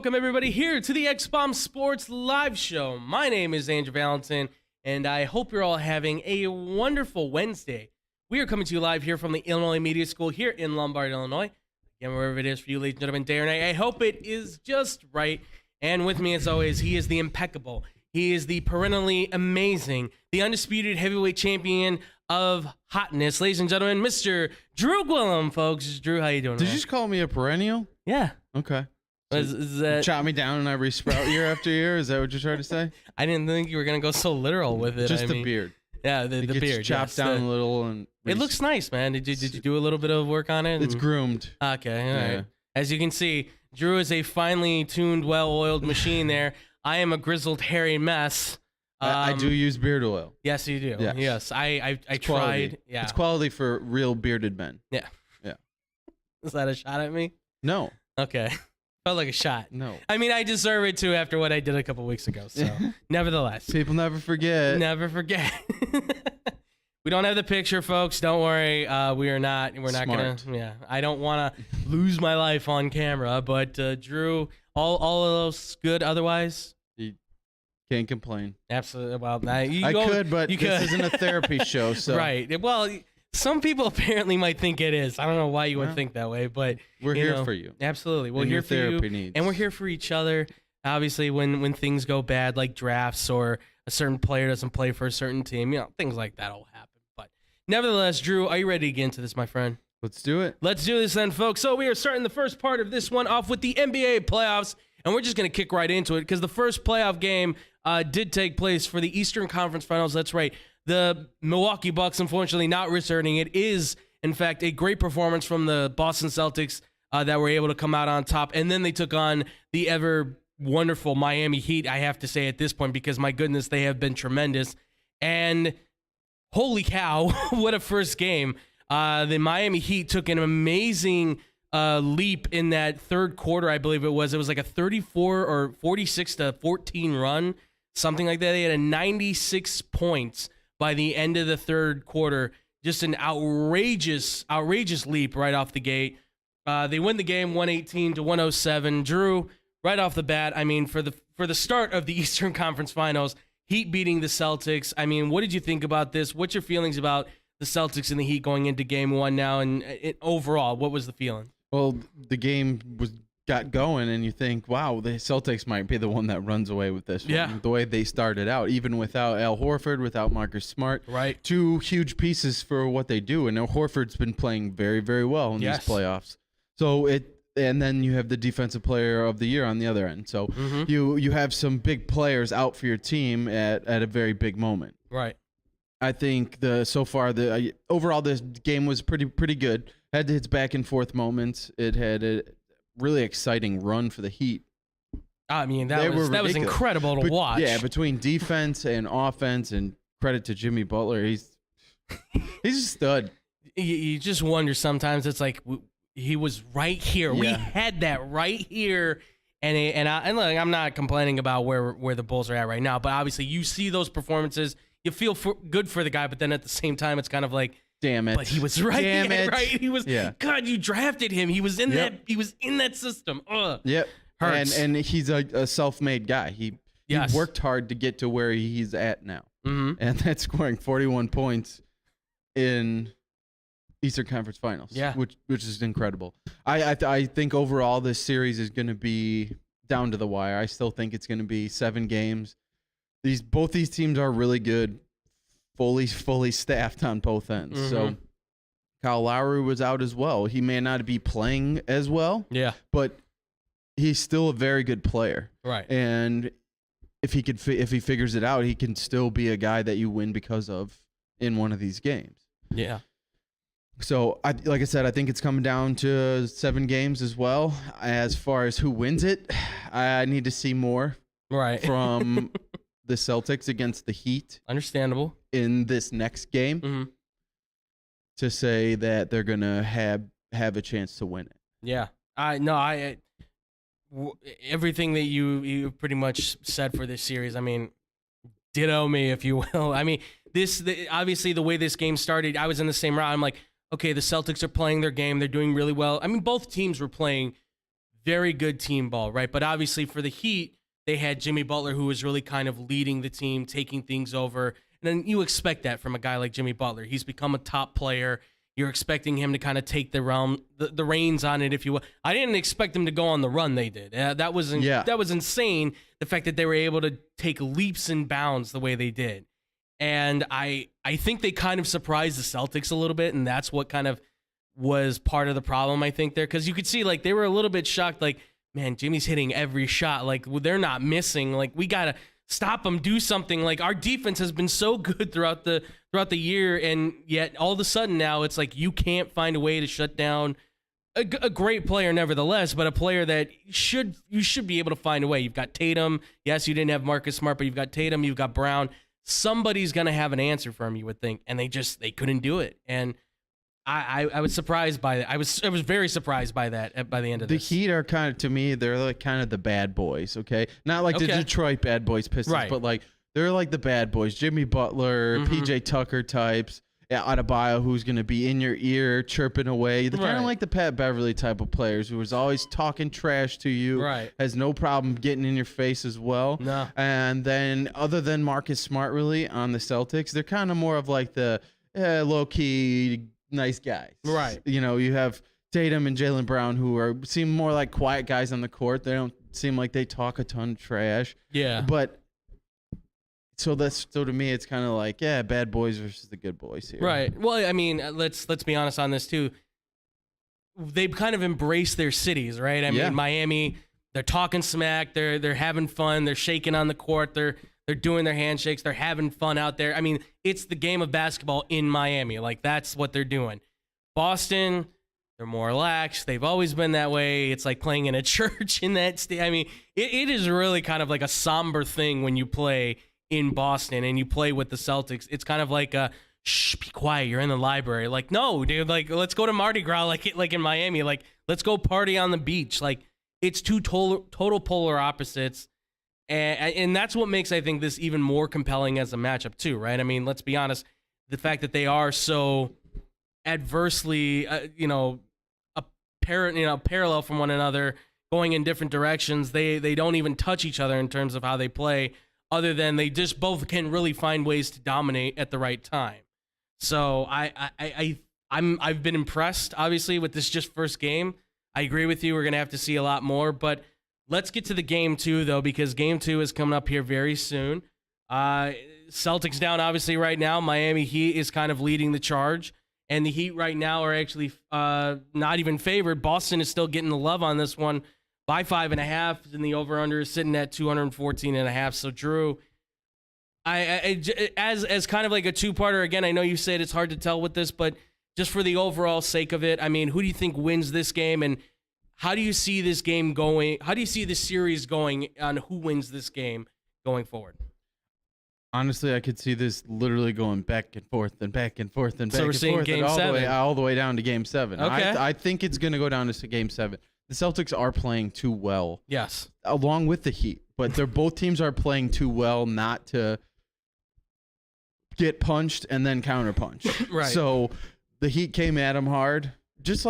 welcome everybody here to the X-Bomb Sports Live Show. My name is Andrew Valentin, and I hope you're all having a wonderful Wednesday. We are coming to you live here from the Illinois Media School here in Lombard, Illinois. Again, wherever it is for you, ladies and gentlemen, day or night, I hope it is just right. And with me, as always, he is the impeccable. He is the perennially amazing, the undisputed heavyweight champion of hotness. Ladies and gentlemen, Mr. Drew Gwillem, folks. Drew, how you doing? Did you just call me a perennial? Yeah. Okay. Is that... Chop me down and I resprout year after year? Is that what you're trying to say? I didn't think you were going to go so literal with it. Just the beard. Yeah, the beard. Chopped down a little. And it looks nice, man. Did you do a little bit of work on it? It's groomed. Okay, all right. As you can see, Drew is a finely tuned, well-oiled machine there. I am a grizzled, hairy mess. I do use beard oil. Yes, you do. Yes. I tried. Quality. Yeah. It's quality for real bearded men. Yeah. Yeah. Is that a shot at me? No. Okay. Felt like a shot. No. I mean, I deserve it too after what I did a couple weeks ago. So, nevertheless. People never forget. Never forget. We don't have the picture, folks. Don't worry. We're not gonna. Yeah. I don't want to lose my life on camera. But Drew, all of those good. Otherwise, you can't complain. Absolutely. Well, I could, but this isn't a therapy show. So right. Well, some people apparently might think it is. I don't know why you would think that way, but we're here for you. Absolutely. We're here for you, needs. And we're here for each other. Obviously, when things go bad, like drafts or a certain player doesn't play for a certain team, things like that will happen. But nevertheless, Drew, are you ready to get into this, my friend? Let's do it. Let's do this then, folks. So we are starting the first part of this one off with the NBA playoffs, and we're just going to kick right into it because the first playoff game did take place for the Eastern Conference Finals. That's right. The Milwaukee Bucks, unfortunately, not returning. It is, in fact, a great performance from the Boston Celtics that were able to come out on top. And then they took on the ever wonderful Miami Heat, I have to say at this point, because my goodness, they have been tremendous. And holy cow, what a first game. The Miami Heat took an amazing leap in that third quarter, I believe it was. It was like a 34 or 46 to 14 run, something like that. They had a 96 points by the end of the third quarter. Just an outrageous leap right off the gate. They win the game 118 to 107. Drew, right off the bat, I mean, for the start of the Eastern Conference Finals, Heat beating the Celtics. I mean, what did you think about this? What's your feelings about the Celtics and the Heat going into game one now? And overall, what was the feeling? Well, the game got going, and you think, wow, the Celtics might be the one that runs away with this one. The way they started out, even without Al Horford, without Marcus Smart. Right. Two huge pieces for what they do. And Al Horford's been playing very, very well in these playoffs. So and then you have the defensive player of the year on the other end. So you have some big players out for your team at a very big moment. Right. I think overall this game was pretty good. Had its back and forth moments. It had a really exciting run for the Heat. I mean, that was incredible to watch. Yeah, between defense and offense, and credit to Jimmy Butler, he's a stud. You just wonder sometimes. It's like he was right here. Yeah. We had that right here, and look, I'm not complaining about where the Bulls are at right now, but obviously you see those performances, you feel good for the guy, but then at the same time, it's kind of like, damn it! But he was right. Damn it! Right? He was. Yeah. God, you drafted him. He was in that. He was in that system. Ugh. Yep. Hurts. And he's a self-made guy. He worked hard to get to where he's at now, and that's scoring 41 points in Eastern Conference Finals. Yeah. Which is incredible. I think overall this series is going to be down to the wire. I still think it's going to be 7 games. Both these teams are really good. Fully staffed on both ends. So Kyle Lowry was out as well. He may not be playing as well. Yeah. But he's still a very good player. Right. And if he figures it out, he can still be a guy that you win because of in one of these games. Yeah. So like I said, I think it's coming down to 7 games as well. As far as who wins it, I need to see more from the Celtics against the Heat. Understandable. In this next game to say that they're going to have a chance to win it. Yeah. Everything that you pretty much said for this series, I mean, ditto me, if you will. I mean, obviously the way this game started, I was in the same route. I'm like, okay, the Celtics are playing their game. They're doing really well. I mean, both teams were playing very good team ball, right? But obviously for the Heat, they had Jimmy Butler, who was really kind of leading the team, taking things over. And then you expect that from a guy like Jimmy Butler. He's become a top player. You're expecting him to kind of take the reins on it, if you will. I didn't expect him to go on the run they did. That was insane, the fact that they were able to take leaps and bounds the way they did. And I think they kind of surprised the Celtics a little bit, and that's what kind of was part of the problem, I think, there. Because you could see, like, they were a little bit shocked, like, man, Jimmy's hitting every shot. Like, they're not missing. Like, we got to stop them, do something. Like, our defense has been so good throughout the year, and yet all of a sudden now it's like you can't find a way to shut down a great player nevertheless, but a player that you should be able to find a way. You've got Tatum. Yes, you didn't have Marcus Smart, but you've got Tatum, you've got Brown. Somebody's going to have an answer for him, you would think, and they couldn't do it. And I was surprised by that. I was very surprised by that by the end of this. The Heat are kind of, to me, they're like kind of the bad boys, okay? Not like the Detroit bad boys Pistons, right, but like they're like the bad boys. Jimmy Butler, PJ Tucker types, Adebayo, who's going to be in your ear chirping away. They're kind of like the Pat Beverley type of players who is always talking trash to you, has no problem getting in your face as well. No. And then other than Marcus Smart really on the Celtics, they're kind of more of like the low-key nice guys. Right. You know, you have Tatum and Jaylen Brown who seem more like quiet guys on the court. They don't seem like they talk a ton of trash. Yeah. But so to me it's kind of like, bad boys versus the good boys here. Right. Well, I mean, let's be honest on this too. They've kind of embraced their cities, right? I mean, Miami, they're talking smack, they're having fun, they're shaking on the court, they're doing their handshakes, they're having fun out there. I mean, it's the game of basketball in Miami. Like, that's what they're doing. Boston, they're more lax. They've always been that way. It's like playing in a church in that state. I mean, it is really kind of like a somber thing when you play in Boston and you play with the Celtics. It's kind of like shh, be quiet, you're in the library. Like, no, dude, like, let's go to Mardi Gras like in Miami. Like, let's go party on the beach. Like, it's two total polar opposites. And that's what makes, I think, this even more compelling as a matchup too, right? I mean, let's be honest, the fact that they are so adversely, parallel from one another, going in different directions. They don't even touch each other in terms of how they play, other than they just both can really find ways to dominate at the right time. So I've been impressed, obviously, with this just first game. I agree with you. We're gonna have to see a lot more, but let's get to the game 2, though, because game 2 is coming up here very soon. Celtics down, obviously, right now. Miami Heat is kind of leading the charge, and the Heat right now are actually not even favored. Boston is still getting the love on this one by 5.5, and the over-under is sitting at 214.5. So, Drew, as kind of like a two-parter, again, I know you said it's hard to tell with this, but just for the overall sake of it, I mean, who do you think wins this game, and how do you see this game going? How do you see this series going on who wins this game going forward? Honestly, I could see this literally going back and forth and back and forth and back and forth. So we're seeing Game 7. All the way down to Game 7. Okay. I think it's going to go down to Game 7. The Celtics are playing too well. Yes. Along with the Heat. But both teams are playing too well not to get punched and then counterpunch. Right. So the Heat came at them hard. It's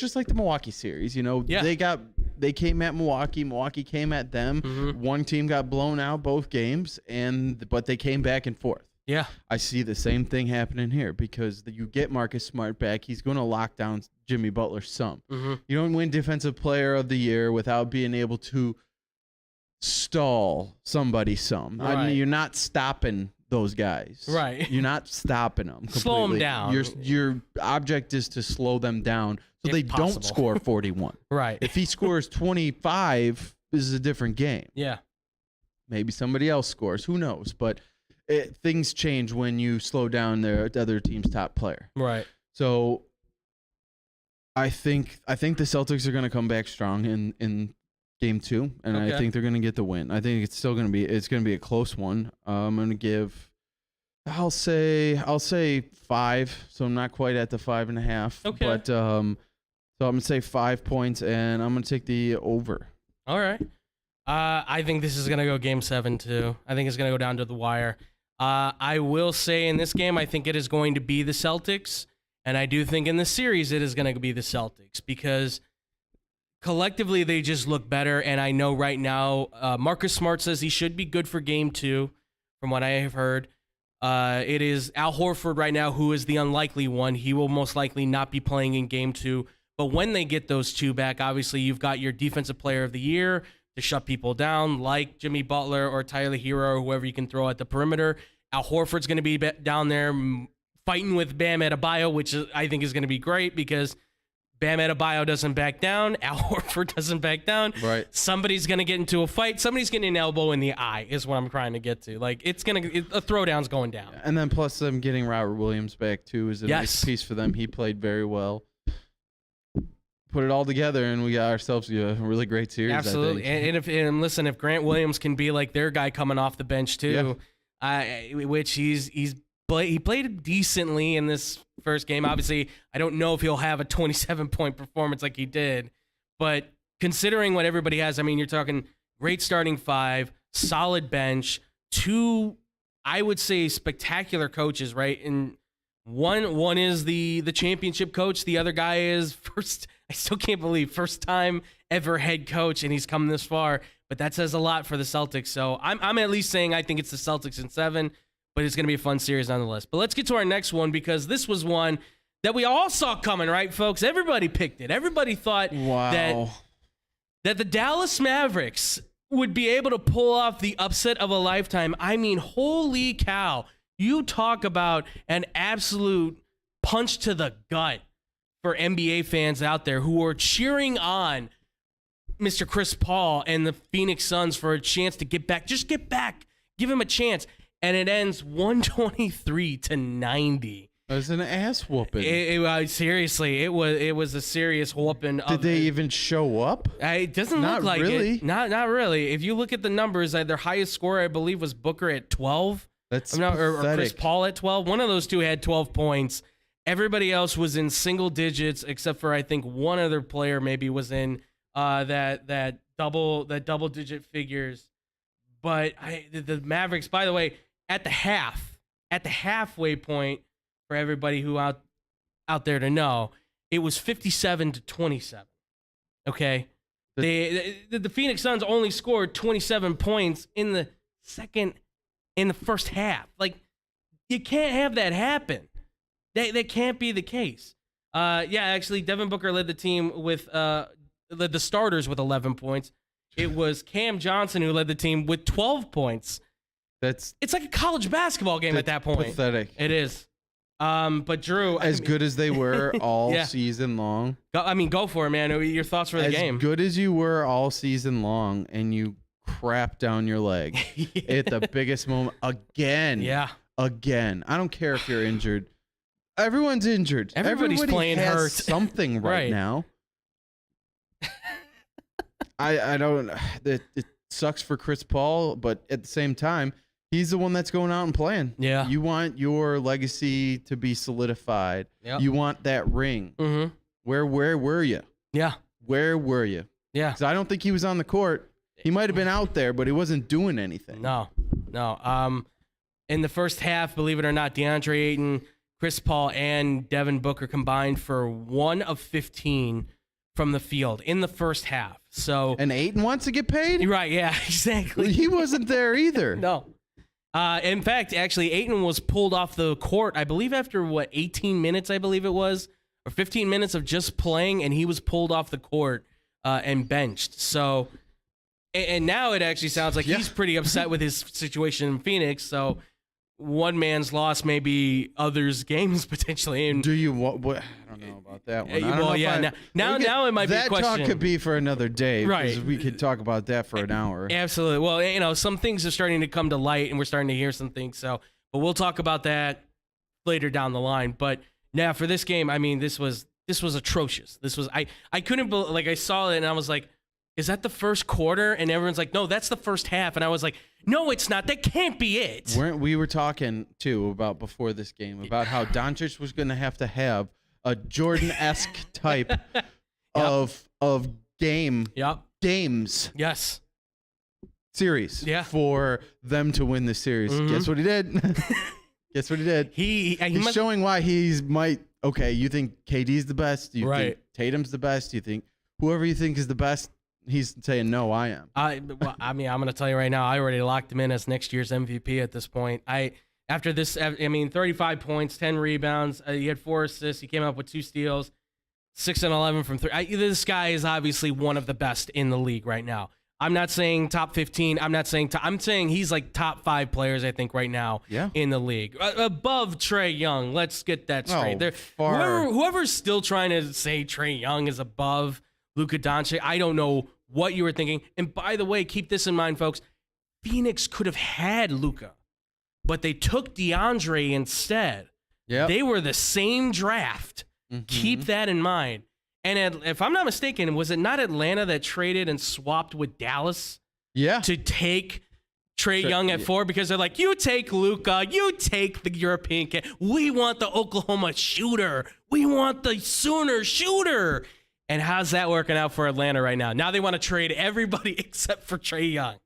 just like the Milwaukee series, you know. Yeah. They came at Milwaukee. Milwaukee came at them. Mm-hmm. One team got blown out both games, but they came back and forth. Yeah. I see the same thing happening here because you get Marcus Smart back. He's going to lock down Jimmy Butler some. Mm-hmm. You don't win Defensive Player of the Year without being able to stall somebody some. Right. I mean, you're not stopping those guys. Right. You're not stopping them completely. Slow them down. Your object is to slow them down so If they possible. don't score 41. Right. If he scores 25, this is a different game. Yeah. Maybe somebody else scores. Who knows? But things change when you slow down the other team's top player. Right. So I think the Celtics are going to come back strong in Game 2, and I think they're going to get the win. I think it's still going to be a close one. I'm going to give, I'll say 5, so I'm not quite at the 5.5. Okay. But so I'm going to say 5 points, and I'm going to take the over. All right. I think this is going to go Game 7 too. I think it's going to go down to the wire. I will say in this game, I think it is going to be the Celtics, and I do think in the series it is going to be the Celtics because collectively, they just look better. And I know right now, Marcus Smart says he should be good for game 2, from what I have heard. It is Al Horford right now who is the unlikely one. He will most likely not be playing in game 2. But when they get those 2 back, obviously you've got your defensive player of the year to shut people down, like Jimmy Butler or Tyler Hero or whoever you can throw at the perimeter. Al Horford's going to be down there fighting with Bam Adebayo, which I think is going to be great because Bam Adebayo doesn't back down. Al Horford doesn't back down. Right. Somebody's going to get into a fight. Somebody's getting an elbow in the eye is what I'm trying to get to. Like, a throwdown's going down. And then plus them getting Robert Williams back, too, is a nice piece for them. He played very well. Put it all together, and we got ourselves a really great series. Absolutely. And listen, if Grant Williams can be like their guy coming off the bench, too, which he played decently in this first game. Obviously, I don't know if he'll have a 27-point performance like he did, but considering what everybody has, I mean, you're talking great starting 5, solid bench, 2, I would say, spectacular coaches, right? And one is the championship coach. The other guy is I still can't believe first time ever head coach, and he's come this far. But that says a lot for the Celtics. So I'm at least saying I think it's the Celtics in 7. But it's going to be a fun series nonetheless. But let's get to our next one because this was one that we all saw coming, right, folks? Everybody picked it. Everybody thought that the Dallas Mavericks would be able to pull off the upset of a lifetime. I mean, holy cow. You talk about an absolute punch to the gut for NBA fans out there who are cheering on Mr. Chris Paul and the Phoenix Suns for a chance to get back. Just get back. Give him a chance. And it ends 123-90. It was an ass whooping. Seriously, it was a serious whooping. Did they even show up? It doesn't look like really. It. Not really. If you look at the numbers, their highest score, I believe, was Booker at 12. That's or Chris Paul at 12. One of those two had 12 points. Everybody else was in single digits, except for I think one other player maybe was in that double digit figures. But the Mavericks, by the way, at the halfway point, for everybody who out there to know, it was 57-27. Okay, the Phoenix Suns only scored 27 points in the first half. Like, you can't have that happen. That can't be the case. Actually, Devin Booker led the team with led the starters with 11 points. It was Cam Johnson who led the team with 12 points. It's like a college basketball game at that point. Pathetic. It is. But Drew, good as they were all season long. Go for it, man. Your thoughts for the game? As good as you were all season long, and you crap down your leg at the biggest moment again. Yeah. Again. I don't care if you're injured. Everyone's injured. Everybody's playing hurt. Something right now. I don't. It sucks for Chris Paul, but at the same time, he's the one that's going out and playing. Yeah. You want your legacy to be solidified. Yep. You want that ring. Mm-hmm. Where were you? Yeah. Where were you? Yeah. Because I don't think he was on the court. He might have been out there, but he wasn't doing anything. No. In the first half, believe it or not, DeAndre Ayton, Chris Paul, and Devin Booker combined for 1 of 15 from the field in the first half. So, and Ayton wants to get paid? Right, yeah, exactly. He wasn't there either. No. In fact, actually, Ayton was pulled off the court, I believe, after, 18 minutes, I believe it was, or 15 minutes of just playing, and he was pulled off the court and benched. So, and now it actually sounds like he's pretty upset with his situation in Phoenix, so one man's loss may be others' games potentially. And do you what? I don't know about that one. Now it might be a question. That talk could be for another day, right? We could talk about that for an hour. Absolutely. Well, some things are starting to come to light, and we're starting to hear some things. So, but we'll talk about that later down the line. But now for this game, I mean, this was atrocious. This was I couldn't believe, like, I saw it and I was like, is that the first quarter? And everyone's like, no, that's the first half. And I was like, no, it's not. That can't be it. We were talking, too, about before this game, about how Doncic was going to have a Jordan-esque type of games. Yes. Series. Yeah. For them to win the series. Mm-hmm. Guess what he did? Guess what he did? He's showing why you think KD's the best? Do you think Tatum's the best? Do you think whoever you think is the best, he's saying no. I am. I'm going to tell you right now. I already locked him in as next year's MVP at this point. After this, 35 points, 10 rebounds. He had 4 assists. He came up with 2 steals, 6 and 11 from 3. This guy is obviously one of the best in the league right now. I'm not saying top 15. I'm saying he's like top 5 players, I think, right now in the league. Above Trae Young. Let's get that straight. Whoever's still trying to say Trae Young is above Luka Doncic, I don't know what you were thinking. And by the way, keep this in mind, folks. Phoenix could have had Luka, but they took DeAndre instead. Yep. They were the same draft. Mm-hmm. Keep that in mind. And if I'm not mistaken, was it not Atlanta that traded and swapped with Dallas? To take Trae Young at 4 because they're like, you take Luka, you take the European kid. We want the Oklahoma shooter. We want the Sooner shooter. And how's that working out for Atlanta right now? Now they want to trade everybody except for Trae Young,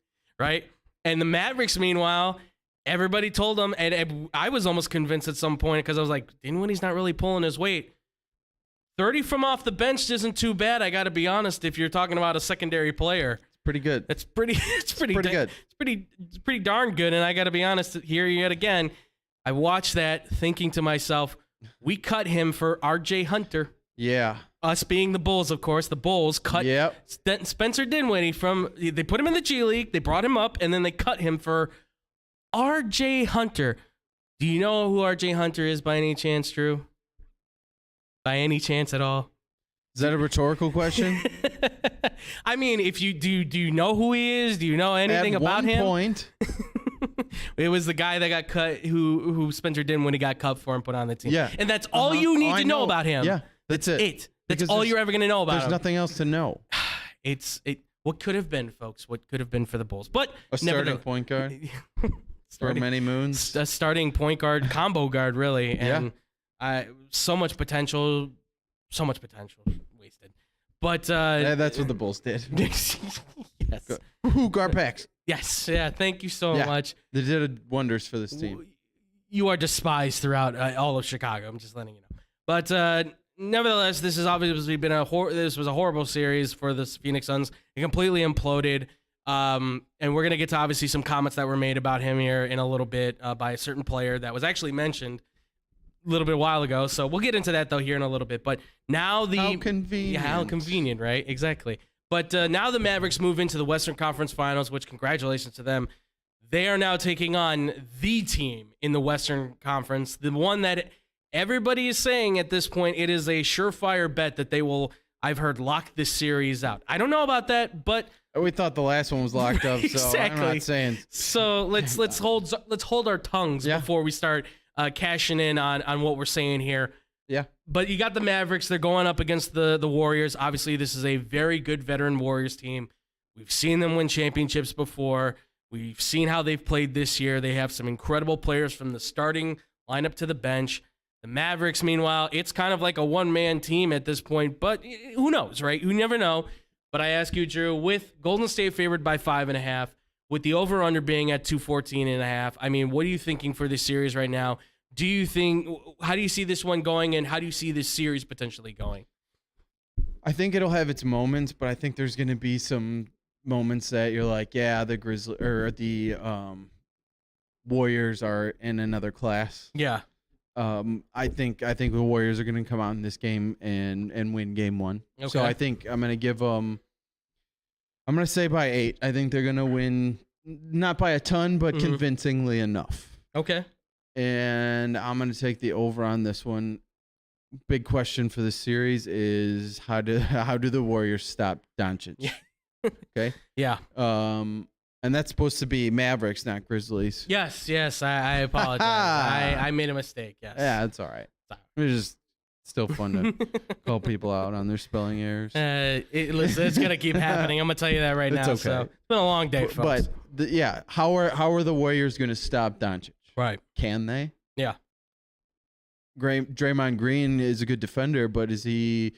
right? And the Mavericks, meanwhile, everybody told them, and I was almost convinced at some point because I was like, Dinwiddie's not really pulling his weight. 30 from off the bench isn't too bad. I got to be honest. If you're talking about a secondary player, it's pretty good. It's pretty good. It's pretty darn good. And I got to be honest here yet again. I watched that thinking to myself, we cut him for R.J. Hunter. Yeah. Us being the Bulls, of course. The Bulls cut Spencer Dinwiddie they put him in the G League. They brought him up, and then they cut him for R.J. Hunter. Do you know who R.J. Hunter is by any chance, Drew? By any chance at all? Is that a rhetorical question? I mean, if you do you know who he is? Do you know anything about him? At one point. It was the guy that got cut, who Spencer Dinwiddie got cut for and put on the team. Yeah. And that's all you need to know about him. Yeah, that's it. That's all you're ever going to know about him. There's nothing else to know. What could have been, folks. What could have been for the Bulls. But a starting point guard for many moons. A starting point guard, combo guard, really. And so much potential wasted. But that's what the Bulls did. Yes. Guard packs. Yes. Yeah. Thank you so much. They did wonders for this team. You are despised throughout all of Chicago. I'm just letting you know. But nevertheless, this has obviously been this was a horrible series for the Phoenix Suns. It completely imploded. And we're gonna get to obviously some comments that were made about him here in a little bit by a certain player that was actually mentioned a little bit a while ago. So we'll get into that though here in a little bit. But now how convenient. Yeah, how convenient, right? Exactly. But now the Mavericks move into the Western Conference Finals, which congratulations to them. They are now taking on the team in the Western Conference, the one that everybody is saying at this point it is a surefire bet that they will, I've heard, lock this series out. I don't know about that, but we thought the last one was locked up, so exactly. I'm not saying. So let's hold our tongues before we start cashing in on what we're saying here. Yeah. But you got the Mavericks. They're going up against the Warriors. Obviously, this is a very good veteran Warriors team. We've seen them win championships before. We've seen how they've played this year. They have some incredible players from the starting lineup to the bench. The Mavericks, meanwhile, it's kind of like a one-man team at this point, but who knows, right? You never know. But I ask you, Drew, with Golden State favored by 5.5, with the over-under being at 214.5, I mean, what are you thinking for this series right now? How do you see this one going, and how do you see this series potentially going? I think it'll have its moments, but I think there's going to be some moments that you're like, yeah, the Warriors are in another class. Yeah. I think the Warriors are going to come out in this game and win game 1. Okay. So I think I'm going to give them. I'm going to say by 8. I think they're going to win, not by a ton, but convincingly enough. Okay. And I'm going to take the over on this one. Big question for this series is how do the Warriors stop Doncic? Yeah. Okay. Yeah. And that's supposed to be Mavericks, not Grizzlies. Yes. I apologize. I made a mistake. Yes. Yeah, that's all right. It's just still fun to call people out on their spelling errors. Listen, it's gonna keep happening. I'm gonna tell you that right now. Okay. So it's been a long day, folks. But how are the Warriors gonna stop Doncic? Right. Can they? Yeah. Draymond Green is a good defender, but is he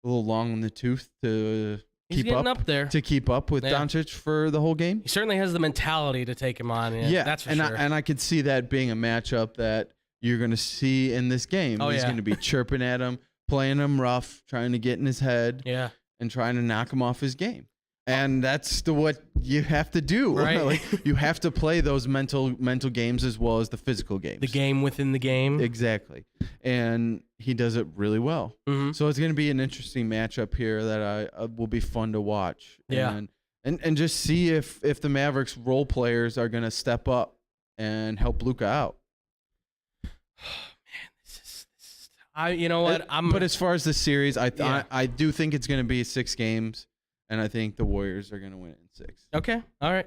a little long in the tooth to keep up with Doncic for the whole game? He certainly has the mentality to take him on. Yeah, that's for sure. And I could see that being a matchup that you're going to see in this game. He's going to be chirping at him, playing him rough, trying to get in his head. Yeah. and trying to knock him off his game. And that's what you have to do. Right. Like, you have to play those mental games as well as the physical games. The game within the game. Exactly. And he does it really well. Mm-hmm. So it's going to be an interesting matchup here that I will be fun to watch. Yeah. And just see if the Mavericks role players are going to step up and help Luka out. You know what? But as far as the series, I do think it's going to be 6 games. And I think the Warriors are going to win it in 6. Okay. All right.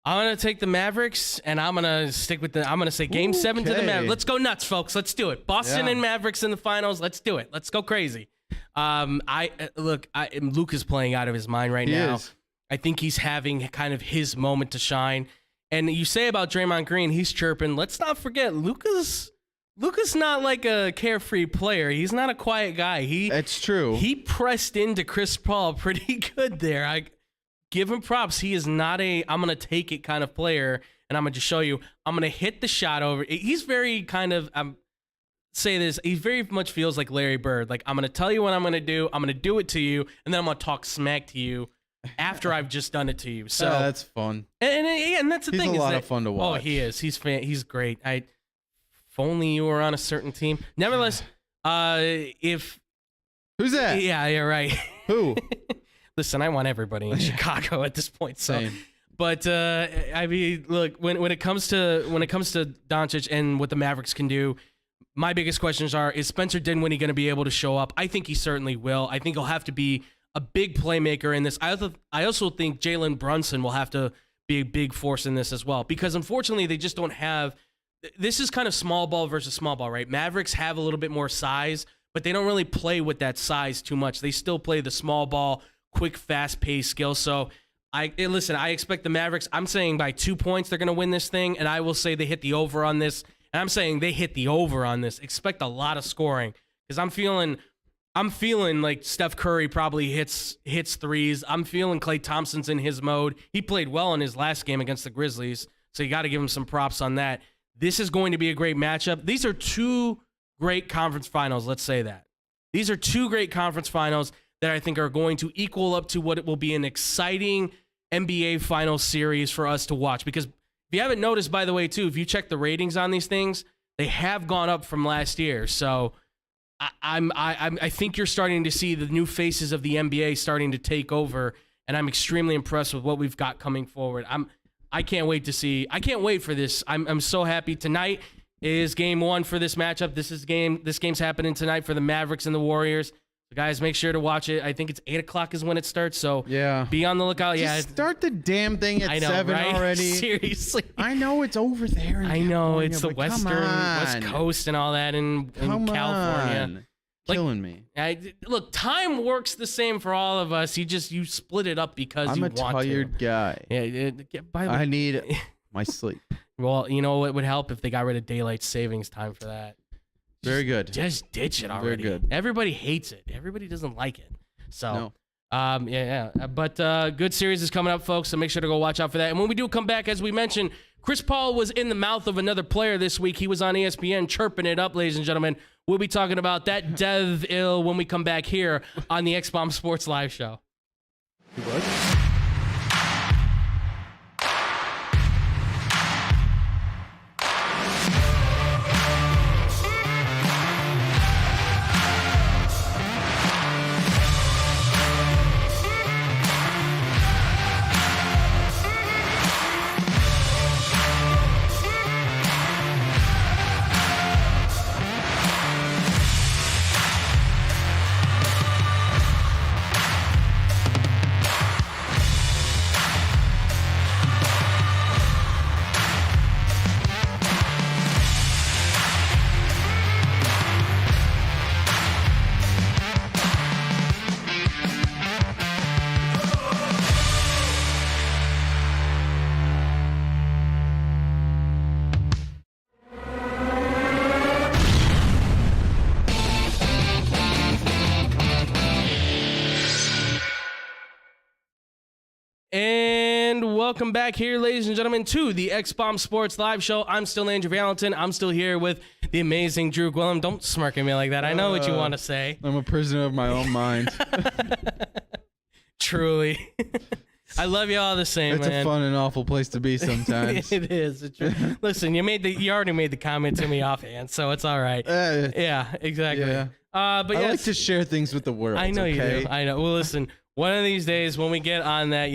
I'm going to take the Mavericks, and I'm going to stick with I'm going to say Game 7 to the Mavericks. Let's go nuts, folks. Let's do it. Boston and Mavericks in the finals. Let's do it. Let's go crazy. Luka's playing out of his mind right now. Is. I think he's having kind of his moment to shine. And you say about Draymond Green, he's chirping. Let's not forget, Luka's not like a carefree player. He's not a quiet guy. That's true. He pressed into Chris Paul pretty good there. I give him props. He is not I'm going to take it kind of player, and I'm going to just show you. I'm going to hit the shot over. He's very kind of, say this, he very much feels like Larry Bird. Like, I'm going to tell you what I'm going to do. I'm going to do it to you, and then I'm going to talk smack to you after I've just done it to you. So that's fun. And that's the thing. He's a lot of fun to watch. Oh, he is. He's great. If only you were on a certain team. Nevertheless, Who's that? Yeah, you're right. Who? Listen, I want everybody in Chicago at this point. So, Same. But I mean, look, when it comes to Doncic and what the Mavericks can do, my biggest questions are: is Spencer Dinwiddie going to be able to show up? I think he certainly will. I think he'll have to be a big playmaker in this. I also think Jalen Brunson will have to be a big force in this as well, because unfortunately they just don't have. This is kind of small ball versus small ball, right? Mavericks have a little bit more size, but they don't really play with that size too much. They still play the small ball, quick, fast-paced skill. So, I expect the Mavericks, I'm saying by 2 points they're going to win this thing, and I will say they hit the over on this. And I'm saying they hit the over on this. Expect a lot of scoring, because I'm feeling like Steph Curry probably hits threes. I'm feeling Klay Thompson's in his mode. He played well in his last game against the Grizzlies, so you got to give him some props on that. This is going to be a great matchup. These are 2 great conference finals, let's say that. These are 2 great conference finals that I think are going to equal up to what it will be an exciting NBA final series for us to watch. Because if you haven't noticed, by the way, too, if you check the ratings on these things, they have gone up from last year. So I think you're starting to see the new faces of the NBA starting to take over, and I'm extremely impressed with what we've got coming forward. I can't wait for this. I'm so happy. Tonight is game 1 for this matchup. This game's happening tonight for the Mavericks and the Warriors. So guys, make sure to watch it. I think it's 8:00 is when it starts. So be on the lookout. Just start the damn thing at 7 right? already. Seriously. I know it's over there. I know it's the West Coast and all that in California. Killing me. Look, time works the same for all of us. You split it up because you want to. I'm a tired guy. Yeah. I need my sleep. Well, you know what would help if they got rid of daylight savings time for that. Very good. Just ditch it already. Very good. Everybody hates it. Everybody doesn't like it. So, no. But good series is coming up, folks. So make sure to go watch out for that. And when we do come back, as we mentioned, Chris Paul was in the mouth of another player this week. He was on ESPN chirping it up, ladies and gentlemen. We'll be talking about that Dev Ill when we come back here on the X-Bomb Sports Live Show. What? welcome back here, ladies and gentlemen, to the X-Bomb Sports Live Show. I'm still Andrew Valentin. I'm still here with the amazing Drew Gwillem. Don't smirk at me like that. I know what you want to say. I'm a prisoner of my own mind. Truly. I love you all the same, man. It's a fun and awful place to be sometimes. It is. Listen, you already made the comment to me offhand, so it's all right. Yeah, exactly. Yeah. But I like to share things with the world. I know you do. I know. Well, listen. One of these days, when we get on that,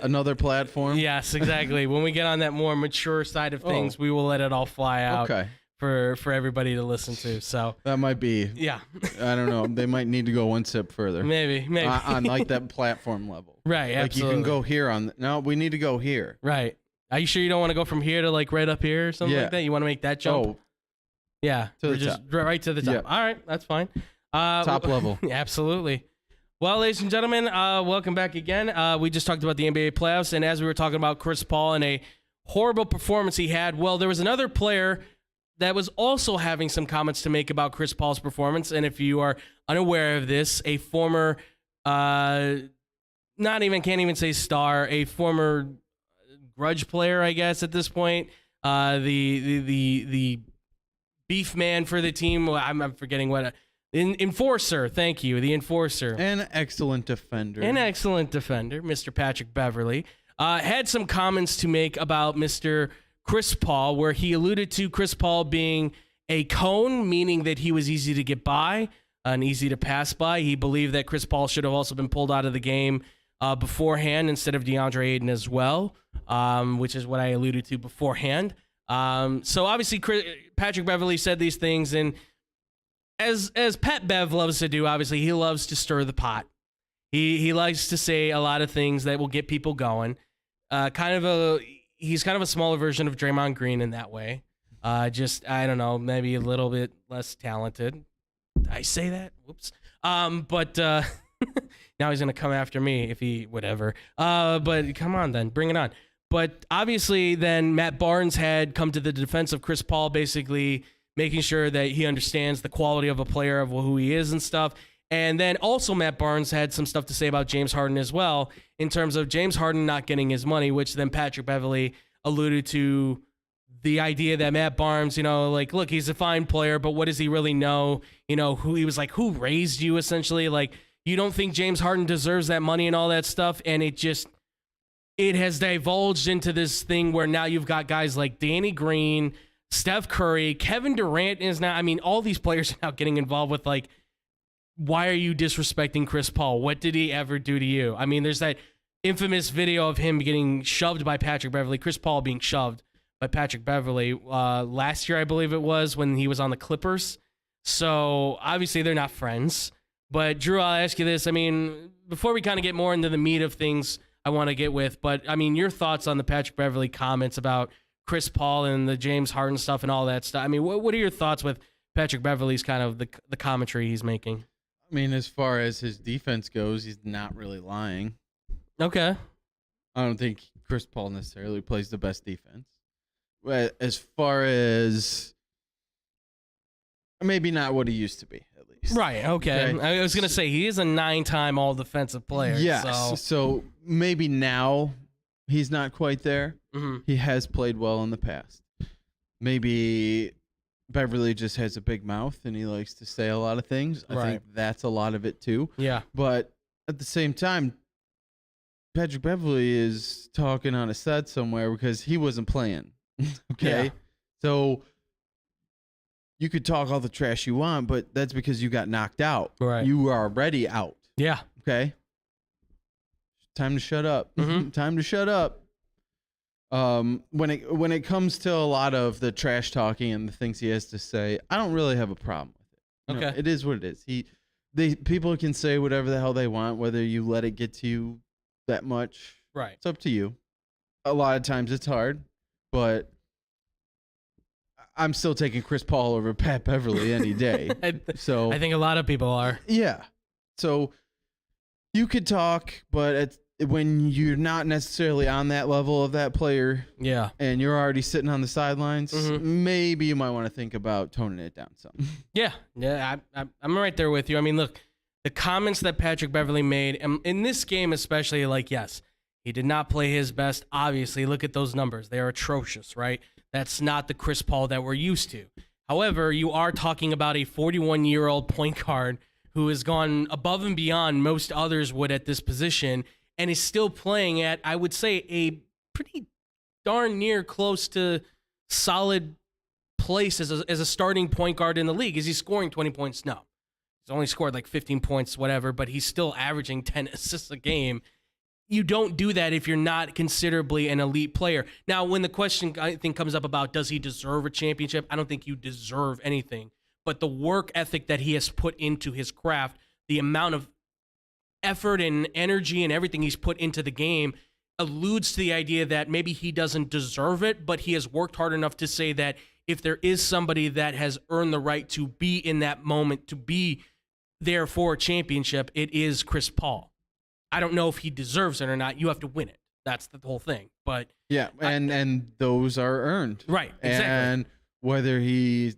another platform. Yes, exactly. When we get on that more mature side of things, we will let it all fly out. Okay. For everybody to listen to. So that might be. Yeah. I don't know. They might need to go one step further. Maybe. On like that platform level. Right. Like absolutely. You can go here no, we need to go here. Right. Are you sure you don't want to go from here to like right up here or something like that? You want to make that jump? Oh. Yeah. Right to the top. Yeah. All right. That's fine. Top level. Absolutely. Well, ladies and gentlemen, welcome back again. We just talked about the NBA playoffs, and as we were talking about Chris Paul and a horrible performance he had, well, there was another player that was also having some comments to make about Chris Paul's performance. And if you are unaware of this, a former, can't even say star, a former grudge player, I guess, at this point, the beef man for the team. I'm forgetting what. Enforcer, thank you, the enforcer. An excellent defender, Mr. Patrick Beverley, had some comments to make about Mr. Chris Paul, where he alluded to Chris Paul being a cone, meaning that he was easy to get by and easy to pass by. He believed that Chris Paul should have also been pulled out of the game beforehand instead of DeAndre Ayton as well, which is what I alluded to beforehand. So obviously Patrick Beverley said these things, and as Pat Bev loves to do, obviously he loves to stir the pot. He likes to say a lot of things that will get people going. He's kind of a smaller version of Draymond Green in that way. I don't know, maybe a little bit less talented. Did I say that? Whoops. But now he's going to come after me if he, whatever. But come on then, bring it on. But obviously then Matt Barnes had come to the defense of Chris Paul, basically making sure that he understands the quality of a player, of who he is and stuff. And then also Matt Barnes had some stuff to say about James Harden as well, in terms of James Harden not getting his money, which then Patrick Beverley alluded to the idea that Matt Barnes, look, he's a fine player, but what does he really know? Who raised you, essentially? Like, you don't think James Harden deserves that money and all that stuff? And it has divulged into this thing where now you've got guys like Danny Green, Steph Curry, Kevin Durant is now, all these players are now getting involved with, like, why are you disrespecting Chris Paul? What did he ever do to you? There's that infamous video of him getting shoved by Patrick Beverley, Chris Paul being shoved by Patrick Beverley last year, I believe it was, when he was on the Clippers. So obviously they're not friends. But Drew, I'll ask you this. Before we kind of get more into the meat of things I want to get with, but your thoughts on the Patrick Beverley comments about Chris Paul and the James Harden stuff and all that stuff. What are your thoughts with Patrick Beverley's kind of the commentary he's making? As far as his defense goes, he's not really lying. Okay. I don't think Chris Paul necessarily plays the best defense. But as far as maybe not what he used to be, at least. Right, okay. I was going to say, he is a 9-time all-defensive player. Yes, so maybe now he's not quite there. Mm-hmm. He has played well in the past. Maybe Beverley just has a big mouth and he likes to say a lot of things. I think that's a lot of it too. Yeah. But at the same time, Patrick Beverley is talking on a set somewhere because he wasn't playing. Okay. Yeah. So you could talk all the trash you want, but that's because you got knocked out. Right. You are already out. Yeah. Okay. Time to shut up. Mm-hmm. Time to shut up. When it comes to a lot of the trash talking and the things he has to say, I don't really have a problem with it. It is what it is. People can say whatever the hell they want, whether you let it get to you that much. Right. It's up to you. A lot of times it's hard, but I'm still taking Chris Paul over Pat Beverley any day. So I think a lot of people are. Yeah. So you could talk, but when you're not necessarily on that level of that player, yeah, and you're already sitting on the sidelines, maybe you might want to think about toning it down some. Yeah, I'm right there with you. Look, the comments that Patrick Beverley made in this game, especially, yes, He did not play his best. Obviously, look at those numbers. They are atrocious, right? That's not the Chris Paul that we're used to. However, you are talking about a 41-year-old point guard who has gone above and beyond most others would at this position and is still playing at, I would say, a pretty darn near close to solid place as a starting point guard in the league. Is he scoring 20 points? No. He's only scored like 15 points, whatever, but he's still averaging 10 assists a game. You don't do that if you're not considerably an elite player. Now, when the question, I think, comes up about does he deserve a championship, I don't think you deserve anything. But the work ethic that he has put into his craft, the amount of effort and energy and everything he's put into the game alludes to the idea that maybe he doesn't deserve it, but he has worked hard enough to say that if there is somebody that has earned the right to be in that moment, to be there for a championship, it is Chris Paul. I don't know if he deserves it or not. You have to win it. That's the whole thing. But yeah, and those are earned. Right, exactly. And whether he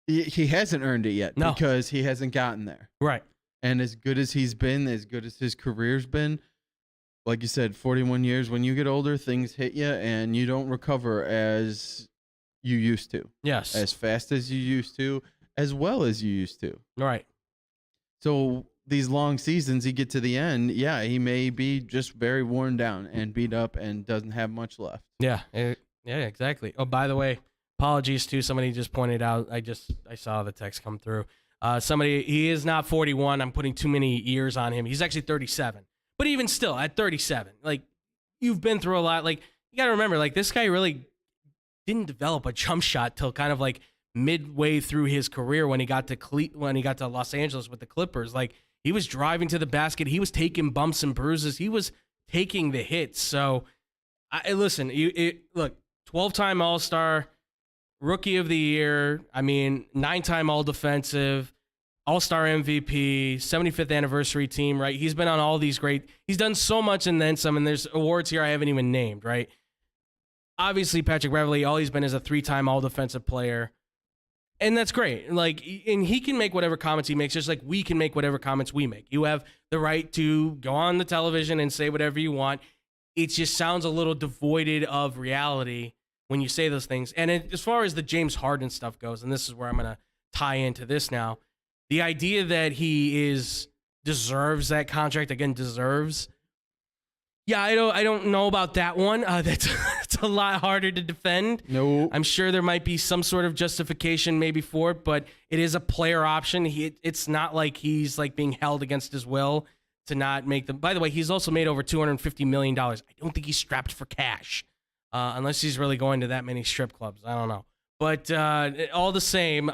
hasn't earned it yet because he hasn't gotten there. Right. And as good as he's been, as good as his career's been, like you said, 41 years, when you get older, things hit you and you don't recover as you used to. Yes. As fast as you used to, as well as you used to. Right. So these long seasons, you get to the end, yeah, he may be just very worn down and beat up and doesn't have much left. Yeah. Yeah, exactly. Oh, by the way, apologies to somebody just pointed out. I saw the text come through. He is not 41. I'm putting too many years on him. He's actually 37. But even still, at 37, like, you've been through a lot. Like, you got to remember, like, this guy really didn't develop a jump shot till kind of like midway through his career when he got to Los Angeles with the Clippers. Like, he was driving to the basket. He was taking bumps and bruises. He was taking the hits. So, listen, look, 12-time All-Star, Rookie of the Year, 9-time All-Defensive, All-Star MVP, 75th anniversary team, right? He's been on all these he's done so much and then some, and there's awards here I haven't even named, right? Obviously, Patrick Beverley, all he's been is a 3-time All-Defensive player, and that's great. Like, and he can make whatever comments he makes, just like we can make whatever comments we make. You have the right to go on the television and say whatever you want. It just sounds a little devoid of reality when you say those things. And as far as the James Harden stuff goes, and this is where I'm going to tie into this now, the idea that he deserves that contract, again, deserves. Yeah, I don't know about that one. That's a lot harder to defend. No, I'm sure there might be some sort of justification maybe for it, but it is a player option. It's not like he's like being held against his will to not make them. By the way, he's also made over $250 million. I don't think he's strapped for cash, unless he's really going to that many strip clubs. I don't know. But all the same,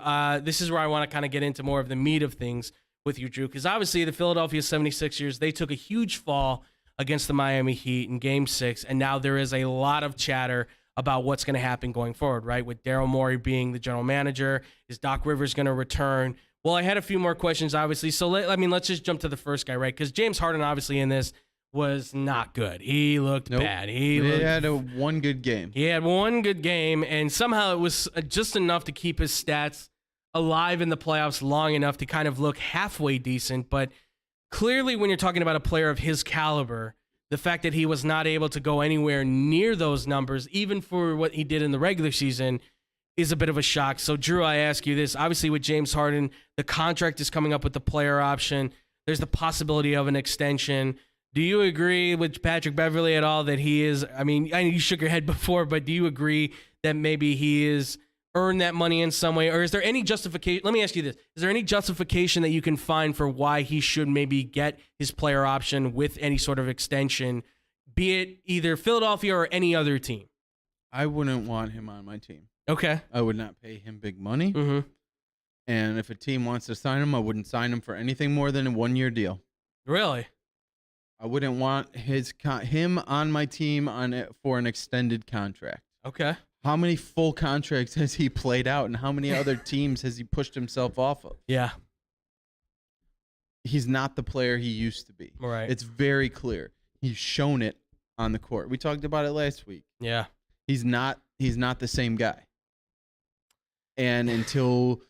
this is where I want to kind of get into more of the meat of things with you, Drew, because obviously the Philadelphia 76ers, they took a huge fall against the Miami Heat in Game 6, and now there is a lot of chatter about what's going to happen going forward, right? With Daryl Morey being the general manager, is Doc Rivers going to return? Well, I had a few more questions, obviously, so let's just jump to the first guy, right? Because James Harden, obviously, in this was not good. He looked bad. He had one good game. He had one good game, and somehow it was just enough to keep his stats alive in the playoffs long enough to kind of look halfway decent. But clearly, when you're talking about a player of his caliber, the fact that he was not able to go anywhere near those numbers, even for what he did in the regular season, is a bit of a shock. So, Drew, I ask you this. Obviously, with James Harden, the contract is coming up with the player option. There's the possibility of an extension. Do you agree with Patrick Beverley at all that he is, I know you shook your head before, but do you agree that maybe he is earned that money in some way? Or is there any justification? Let me ask you this. Is there any justification that you can find for why he should maybe get his player option with any sort of extension, be it either Philadelphia or any other team? I wouldn't want him on my team. Okay. I would not pay him big money. Mm-hmm. And if a team wants to sign him, I wouldn't sign him for anything more than a 1-year deal. Really? I wouldn't want him on my team for an extended contract. Okay. How many full contracts has he played out, and how many other teams has he pushed himself off of? Yeah. He's not the player he used to be. Right. It's very clear. He's shown it on the court. We talked about it last week. Yeah. He's not the same guy. And until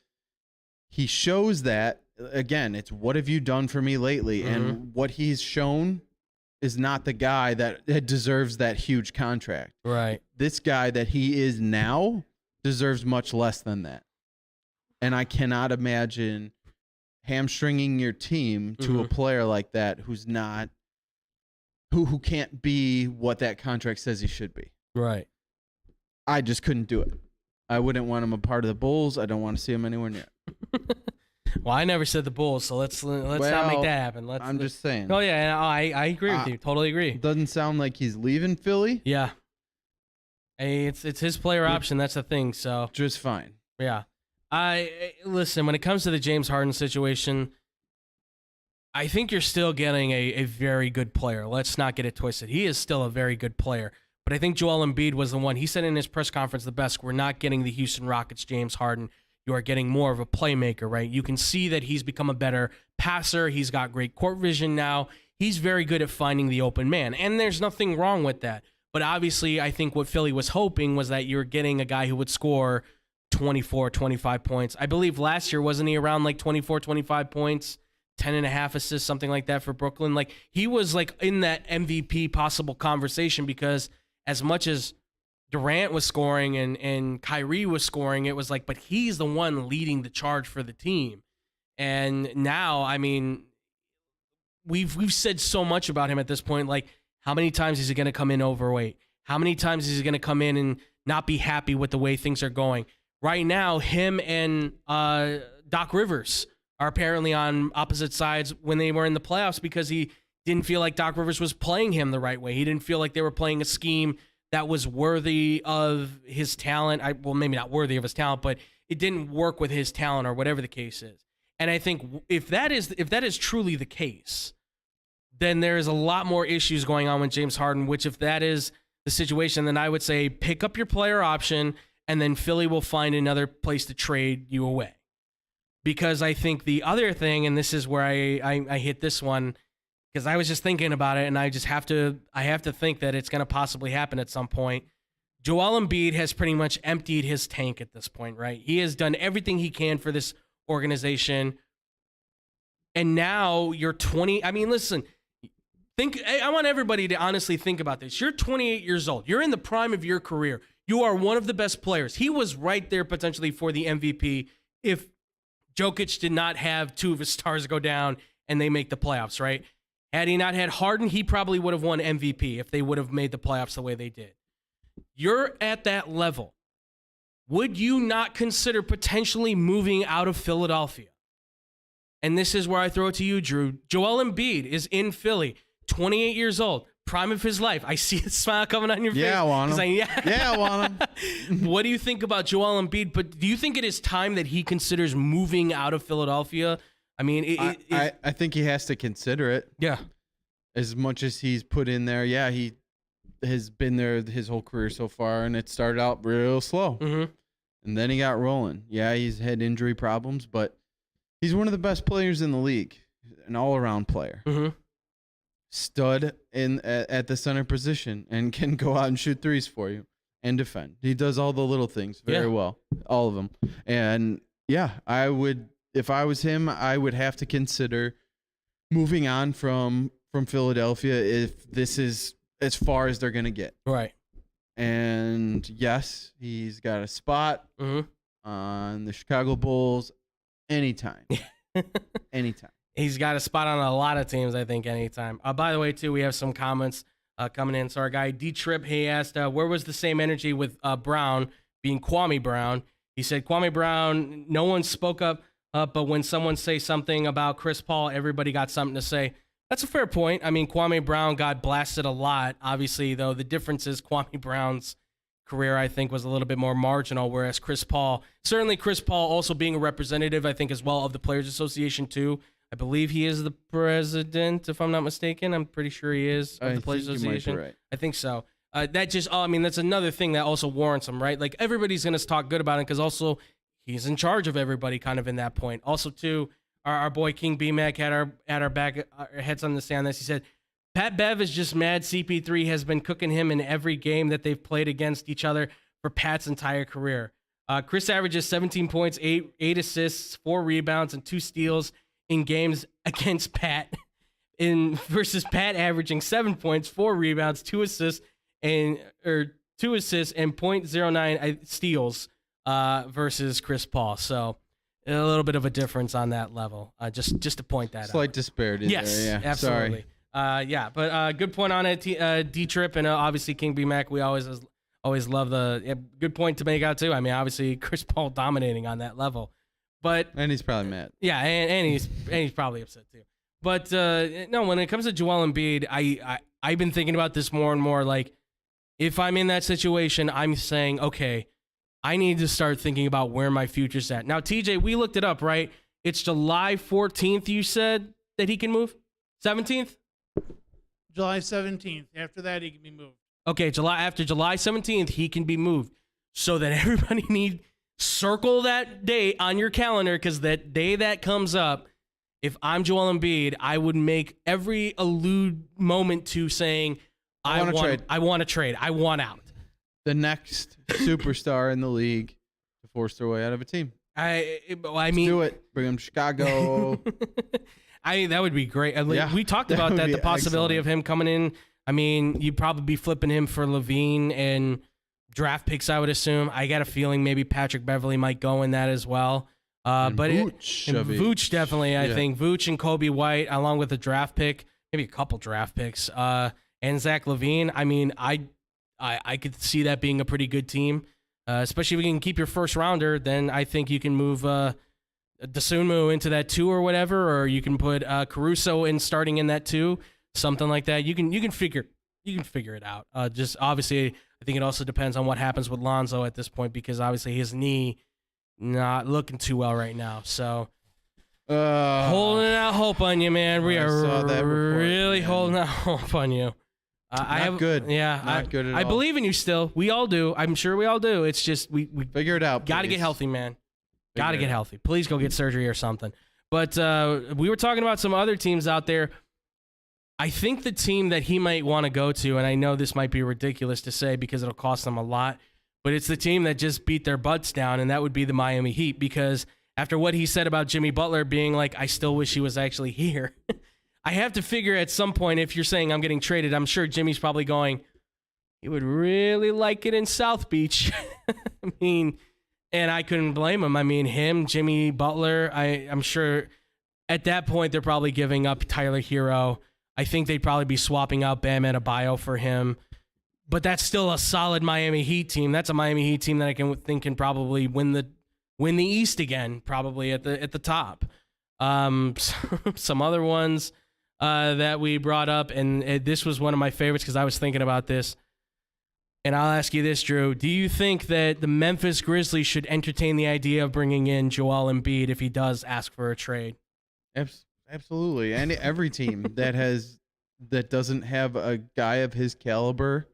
he shows that, again, it's what have you done for me lately? Mm-hmm. And what he's shown is not the guy that deserves that huge contract. Right. This guy that he is now deserves much less than that. And I cannot imagine hamstringing your team to a player like that who's not who can't be what that contract says he should be. Right. I just couldn't do it. I wouldn't want him a part of the Bulls. I don't want to see him anywhere near it. Well, I never said the Bulls, so let's not make that happen. I'm just saying. Oh yeah, I agree with you. Totally agree. Doesn't sound like he's leaving Philly. Yeah. Hey, it's his player option. That's the thing. So just fine. Yeah. Listen. When it comes to the James Harden situation, I think you're still getting a very good player. Let's not get it twisted. He is still a very good player. But I think Joel Embiid was the one. He said in his press conference the best. We're not getting the Houston Rockets James Harden. You are getting more of a playmaker, right? You can see that he's become a better passer. He's got great court vision now. He's very good at finding the open man, and there's nothing wrong with that. But obviously, I think what Philly was hoping was that you're getting a guy who would score 24, 25 points. I believe last year, wasn't he around like 24, 25 points, 10.5 assists, something like that for Brooklyn? Like, he was like in that MVP possible conversation because as much as Durant was scoring and Kyrie was scoring, it was like, but he's the one leading the charge for the team. And now, I mean, we've said so much about him at this point. Like, how many times is he going to come in overweight? How many times is he going to come in and not be happy with the way things are going? Right now, him and Doc Rivers are apparently on opposite sides when they were in the playoffs because he didn't feel like Doc Rivers was playing him the right way. He didn't feel like they were playing a scheme that was worthy of his talent. Well, maybe not worthy of his talent, but it didn't work with his talent or whatever the case is. And I think if that is truly the case, then there's a lot more issues going on with James Harden, which if that is the situation, then I would say pick up your player option and then Philly will find another place to trade you away. Because I think the other thing, and this is where I hit this one, because I was just thinking about it, and I have to think that it's going to possibly happen at some point. Joel Embiid has pretty much emptied his tank at this point, right? He has done everything he can for this organization, and now you're 20. I mean, listen, I want everybody to honestly think about this. You're 28 years old. You're in the prime of your career. You are one of the best players. He was right there potentially for the MVP if Jokic did not have two of his stars go down and they make the playoffs, right? Had he not had Harden, he probably would have won MVP if they would have made the playoffs the way they did. You're at that level. Would you not consider potentially moving out of Philadelphia? And this is where I throw it to you, Drew. Joel Embiid is in Philly, 28 years old, prime of his life. I see a smile coming on your face. Yeah, I want him. Like, yeah, I want him. What do you think about Joel Embiid? But do you think it is time that he considers moving out of Philadelphia? I mean, I think he has to consider it. Yeah. As much as he's put in there, yeah, he has been there his whole career so far, and it started out real slow. Mm-hmm. And then he got rolling. Yeah, he's had injury problems, but he's one of the best players in the league, an all-around player. Mm-hmm. Stud at the center position and can go out and shoot threes for you and defend. He does all the little things very well, all of them. And, yeah, I would – if I was him, I would have to consider moving on from Philadelphia if this is as far as they're going to get. Right. And, yes, he's got a spot on the Chicago Bulls anytime. Anytime. He's got a spot on a lot of teams, I think, anytime. By the way, too, we have some comments coming in. So our guy, D-Trip, he asked, where was the same energy with Brown being Kwame Brown? He said, Kwame Brown, no one spoke up. But when someone say something about Chris Paul, everybody got something to say. That's a fair point. I mean, Kwame Brown got blasted a lot. Obviously, though, the difference is Kwame Brown's career, I think, was a little bit more marginal, whereas Chris Paul, certainly Chris Paul also being a representative, I think, as well, of the Players Association, too. I believe he is the president, if I'm not mistaken. I'm pretty sure he is, of the Players Association. Right. I think so. That's another thing that also warrants him, right? Like, everybody's going to talk good about him because also he's in charge of everybody kind of in that point. Also, too, our boy King B-Mac had our back, our heads on the sand. This, he said, Pat Bev is just mad CP3 has been cooking him in every game that they've played against each other for Pat's entire career. Chris averages 17 points, 8 assists, 4 rebounds, and 2 steals in games against Pat. versus Pat averaging 7 points, 4 rebounds, 2 assists, and 0.09 steals versus Chris Paul. So a little bit of a difference on that level. Just to point that out. Slight disparity there. Yeah. Absolutely. Sorry. But good point on it, D-Trip, and obviously King B-Mac. We always love good point to make out too. I mean, obviously Chris Paul dominating on that level, and he's probably mad. Yeah, and he's probably upset too. But no, when it comes to Joel Embiid, I've been thinking about this more and more. Like, if I'm in that situation, I'm saying, okay, I need to start thinking about where my future's at. Now, TJ, we looked it up, right? It's July 14th, you said, that he can move? 17th? July 17th. After that, he can be moved. Okay, after July 17th, he can be moved. So that everybody circle that day on your calendar, because that day that comes up, if I'm Joel Embiid, I would make every allude moment to saying, I want to trade. I want out. The next superstar in the league to force their way out of a team. Let's do it. Bring them to Chicago. That would be great. We talked about that, the possibility of him coming in. I mean, you'd probably be flipping him for Levine and draft picks, I would assume. I got a feeling maybe Patrick Beverley might go in that as well. Vooch definitely, I think. Vooch and Kobe White, along with a draft pick, maybe a couple draft picks, and Zach LaVine. I mean, I could see that being a pretty good team, especially if you can keep your first rounder. Then I think you can move Dosunmu into that 2 or whatever, or you can put Caruso in starting in that 2, something like that. You can figure it out. Just obviously, I think it also depends on what happens with Lonzo at this point, because obviously his knee not looking too well right now. So holding out hope on you, man. We are really holding out hope on you. Not good. Yeah, not good at all. I believe in you still. We all do. I'm sure we all do. It's just we figure it out. Got to get healthy, man. Got to get healthy. Please go get surgery or something. But we were talking about some other teams out there. I think the team that he might want to go to, and I know this might be ridiculous to say because it'll cost them a lot, but it's the team that just beat their butts down, and that would be the Miami Heat, because after what he said about Jimmy Butler being like, I still wish he was actually here. I have to figure at some point, if you're saying I'm getting traded, I'm sure Jimmy's probably going, he would really like it in South Beach. I mean, and I couldn't blame him. I mean, him, Jimmy Butler, I'm sure at that point they're probably giving up Tyler Hero. I think they'd probably be swapping out Bam Adebayo for him. But that's still a solid Miami Heat team. That's a Miami Heat team that I can probably win the East again, probably at the top. Some other ones that we brought up, and this was one of my favorites because I was thinking about this. And I'll ask you this, Drew. Do you think that the Memphis Grizzlies should entertain the idea of bringing in Joel Embiid if he does ask for a trade? Absolutely. And every team that doesn't have a guy of his caliber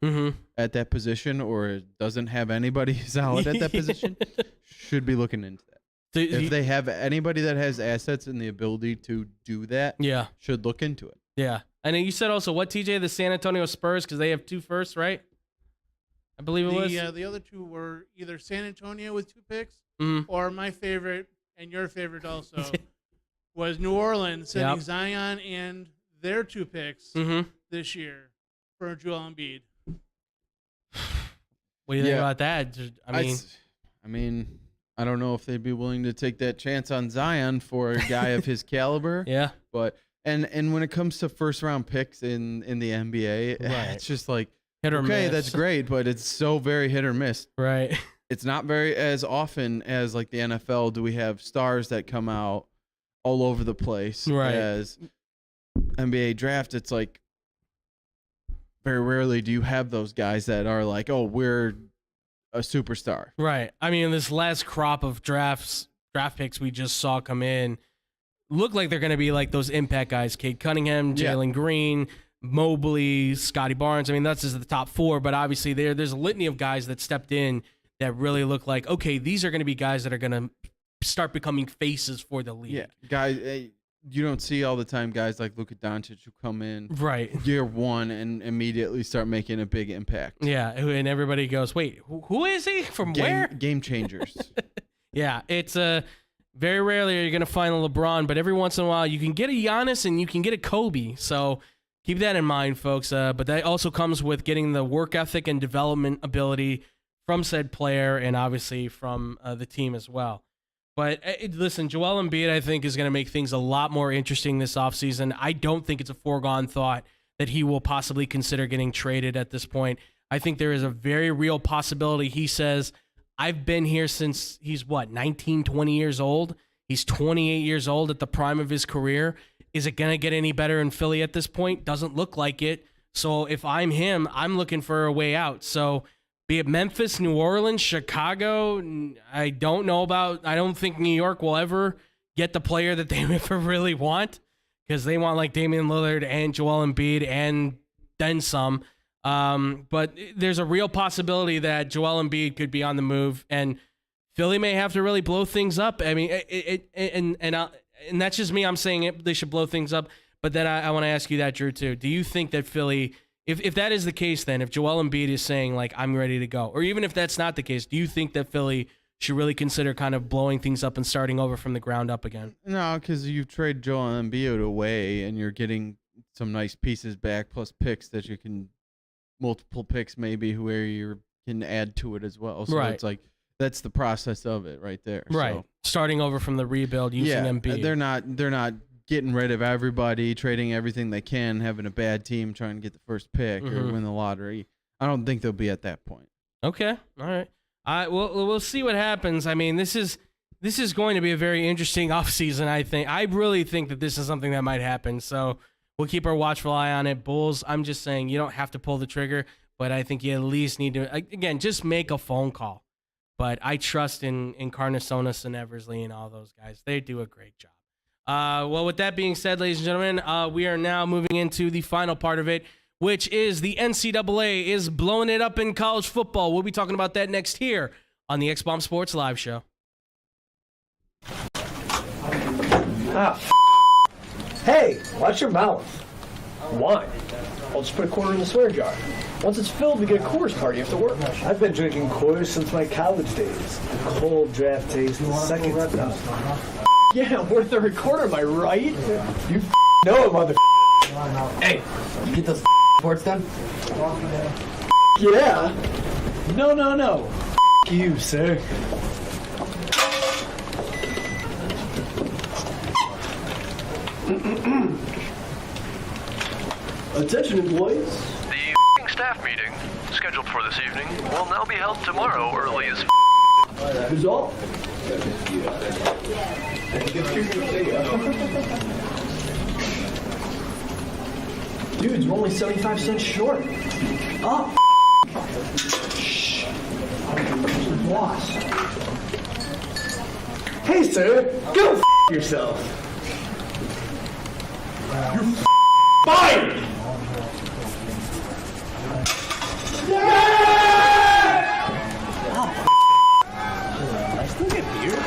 at that position, or doesn't have anybody solid at that position, should be looking into that. If they have anybody that has assets and the ability to do that, should look into it. Yeah. And then you said also, what, TJ, the San Antonio Spurs, because they have 2 firsts, right? I believe it was. Yeah, the other 2 were either San Antonio with 2 picks, or my favorite, and your favorite also, was New Orleans sending Zion and their 2 picks this year for Joel Embiid. What do you think about that? I mean, I don't know if they'd be willing to take that chance on Zion for a guy of his caliber. Yeah. But and when it comes to first round picks in the NBA, it's just like, hit or miss. That's great, but it's so very hit or miss. Right. It's not very as often as like the NFL do we have stars that come out all over the place. Right. As NBA draft, it's like very rarely do you have those guys that are like, oh, we're a superstar. Right. I mean, this last crop of draft picks we just saw come in look like they're going to be like those impact guys: Cade Cunningham, Jalen Green, Mobley, Scotty Barnes. I mean, that's just the top 4, but obviously there's a litany of guys that stepped in that really look like, okay, these are going to be guys that are going to start becoming faces for the league. Yeah, guys, you don't see all the time guys like Luka Doncic who come in year 1 and immediately start making a big impact. Yeah, and everybody goes, wait, who is he? Where? Game changers. Yeah, it's Very rarely are you going to find a LeBron, but every once in a while you can get a Giannis and you can get a Kobe. So keep that in mind, folks. But that also comes with getting the work ethic and development ability from said player and obviously from the team as well. But listen, Joel Embiid, I think, is going to make things a lot more interesting this offseason. I don't think it's a foregone thought that he will possibly consider getting traded at this point. I think there is a very real possibility he says, I've been here since he's 19, 20 years old. He's 28 years old at the prime of his career. Is it going to get any better in Philly at this point? Doesn't look like it. So if I'm him, I'm looking for a way out. So be it Memphis, New Orleans, Chicago, I don't know about. I don't think New York will ever get the player that they ever really want because they want like Damian Lillard and Joel Embiid and then some. But there's a real possibility that Joel Embiid could be on the move, and Philly may have to really blow things up. I mean, and that's just me. I'm saying it. They should blow things up. But then I want to ask you that, Drew, too. Do you think that Philly, if that is the case, then if Joel Embiid is saying like I'm ready to go, or even if that's not the case, do you think that Philly should really consider kind of blowing things up and starting over from the ground up again? No, because you trade Joel Embiid away, and you're getting some nice pieces back plus picks that you can. Multiple picks maybe where you can add to it as well. So it's like that's the process of it right there. Right. So, starting over from the rebuild using Embiid. They're not getting rid of everybody, trading everything they can, having a bad team trying to get the first pick or win the lottery. I don't think they'll be at that point. Okay. All right. We'll see what happens. I mean, this is going to be a very interesting offseason, I think. I really think that this is something that might happen. So we'll keep our watchful eye on it. Bulls, I'm just saying you don't have to pull the trigger, but I think you at least need to, again, just make a phone call. But I trust in Carnasonis and Eversley and all those guys. They do a great job. Well, with that being said, ladies and gentlemen, we are now moving into the final part of it, which is the NCAA is blowing it up in college football. We'll be talking about that next here on the X-Bomb Sports Live Show. Hey, watch your mouth. Wine. I'll just put a quarter in the swear jar. Once it's filled, we get a Coors party after work. I've been drinking Coors since my college days. The cold draft taste, the second to none. Yeah, worth a recorder, am I right? You know it, mother. Hey, you get those sports done? Yeah. No. You, sir. Attention, employees. The staff meeting, scheduled for this evening, will now be held tomorrow early as Who's all? Dudes, we're only 75 cents short. Oh, shh. Boss. Hey, sir, go yourself. You're fired! I still get beer.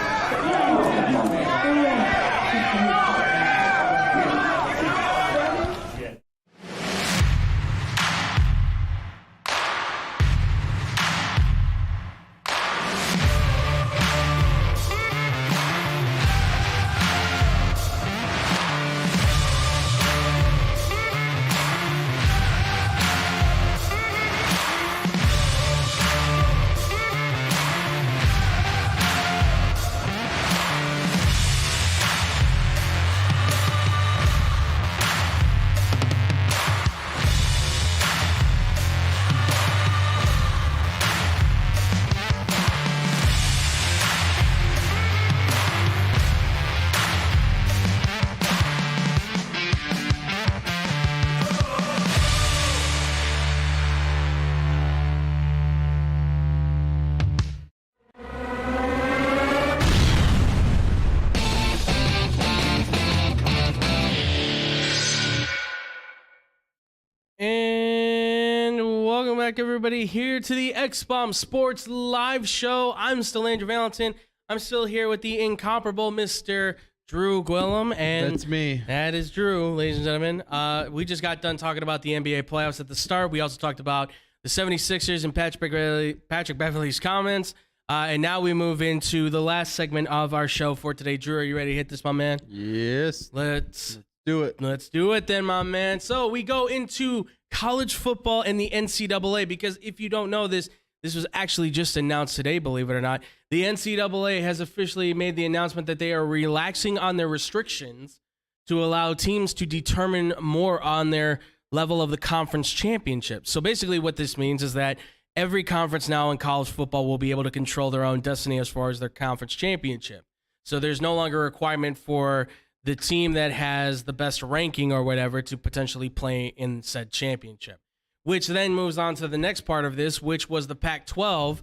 back, everybody, here to the X-Bomb Sports Live Show. I'm still Andrew Valentin. I'm still here with the incomparable Mr. Drew Gwillem. And that's me. That is Drew, ladies and gentlemen. We just got done talking about the NBA playoffs at the start. We also talked about the 76ers and Patrick Beverley's comments. And now we move into the last segment of our show for today. Drew, are you ready to hit this, my man? Yes. Let's do it. Let's do it then, my man. So we go into college football and the NCAA, because if you don't know this was actually just announced today, believe it or not. The NCAA has officially made the announcement that they are relaxing on their restrictions to allow teams to determine more on their level of the conference championship. So basically what this means is that every conference now in college football will be able to control their own destiny as far as their conference championship. So there's no longer a requirement for the team that has the best ranking or whatever to potentially play in said championship, which then moves on to the next part of this, which was the Pac-12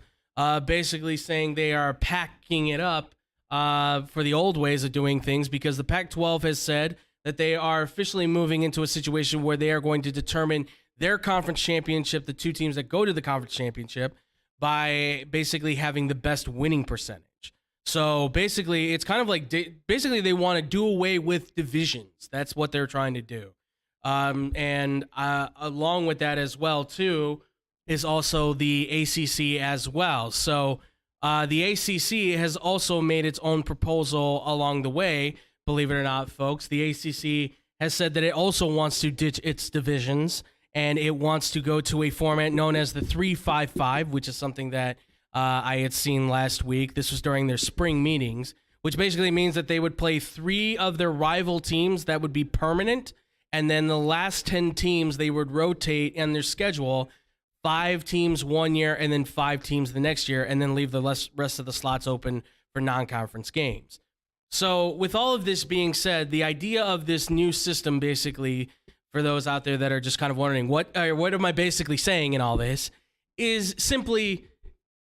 basically saying they are packing it up for the old ways of doing things, because the Pac-12 has said that they are officially moving into a situation where they are going to determine their conference championship, the two teams that go to the conference championship, by basically having the best winning percentage. So basically, it's kind of like they want to do away with divisions. That's what they're trying to do. And along with that as well, too, is also the ACC as well. So the ACC has also made its own proposal along the way. Believe it or not, folks, the ACC has said that it also wants to ditch its divisions, and it wants to go to a format known as the 3-5-5, which is something that I had seen last week. This was during their spring meetings, which basically means that they would play 3 of their rival teams that would be permanent, and then the last 10 teams, they would rotate in their schedule, 5 teams 1 year and then 5 teams the next year, and then leave the rest of the slots open for non-conference games. So with all of this being said, the idea of this new system, basically, for those out there that are just kind of wondering, what am I basically saying in all this, is simply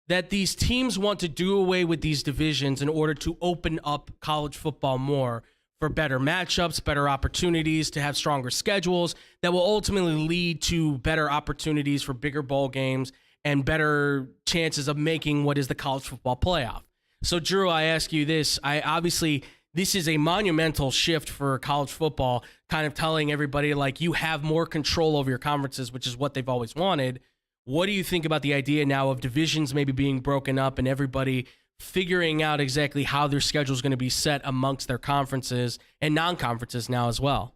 that these teams want to do away with these divisions in order to open up college football more for better matchups, better opportunities, to have stronger schedules that will ultimately lead to better opportunities for bigger bowl games and better chances of making what is the college football playoff. So, Drew, I ask you this. This is a monumental shift for college football, kind of telling everybody, like, you have more control over your conferences, which is what they've always wanted. What do you think about the idea now of divisions maybe being broken up and everybody figuring out exactly how their schedule is going to be set amongst their conferences and non-conferences now as well?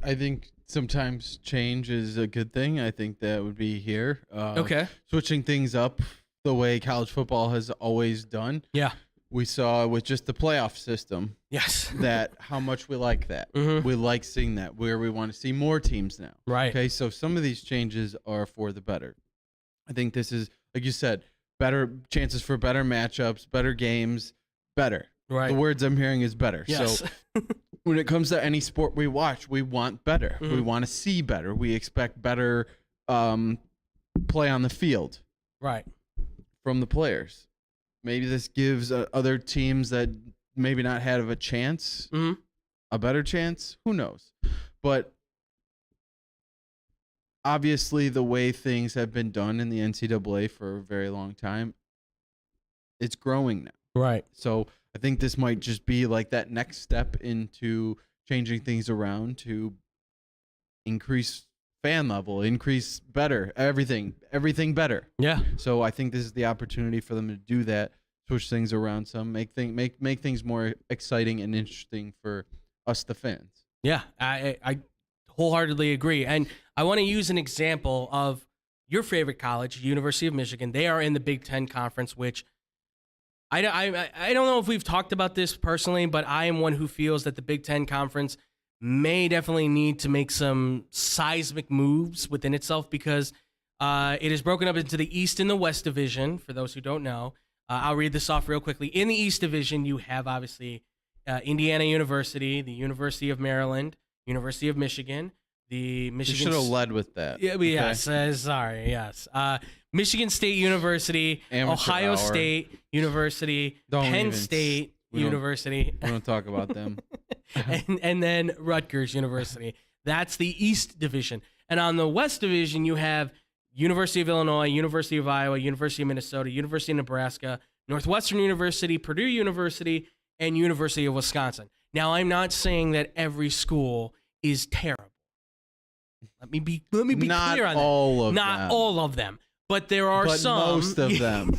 I think sometimes change is a good thing. I think that would be here. Okay. Switching things up the way college football has always done. Yeah. We saw with just the playoff system. Yes. that how much we like that. Mm-hmm. We like seeing that, where we want to see more teams now. Right. Okay, so some of these changes are for the better. I think this is, like you said, better chances for better matchups, better games, better. Right. The words I'm hearing is better. Yes. So when it comes to any sport we watch, we want better. Mm-hmm. We want to see better. We expect better play on the field. Right. From the players. Maybe this gives other teams that maybe not had a chance, a better chance. Who knows? But obviously, the way things have been done in the NCAA for a very long time, it's growing now. Right. So I think this might just be like that next step into changing things around to increase fan level, increase better, everything better. Yeah. So I think this is the opportunity for them to do that, switch things around some, make things more exciting and interesting for us, the fans. Yeah, I wholeheartedly agree. And I want to use an example of your favorite college, University of Michigan. They are in the Big Ten Conference, which I don't know if we've talked about this personally, but I am one who feels that the Big Ten Conference may definitely need to make some seismic moves within itself, because it is broken up into the East and the West Division, for those who don't know. I'll read this off real quickly. In the East Division, you have, obviously, Indiana University, the University of Maryland, University of Michigan, the Michigan... You should have led with that. Yeah, okay? Yes, sorry, yes. Michigan State University, Amateur Ohio hour. State University, Penn State University. We don't talk about them. and then Rutgers University. That's the East Division. And on the West Division, you have University of Illinois, University of Iowa, University of Minnesota, University of Nebraska, Northwestern University, Purdue University, and University of Wisconsin. Now, I'm not saying that every school is terrible. Let me be clear on that. All of Not them. all of them. But there are some. Most of them.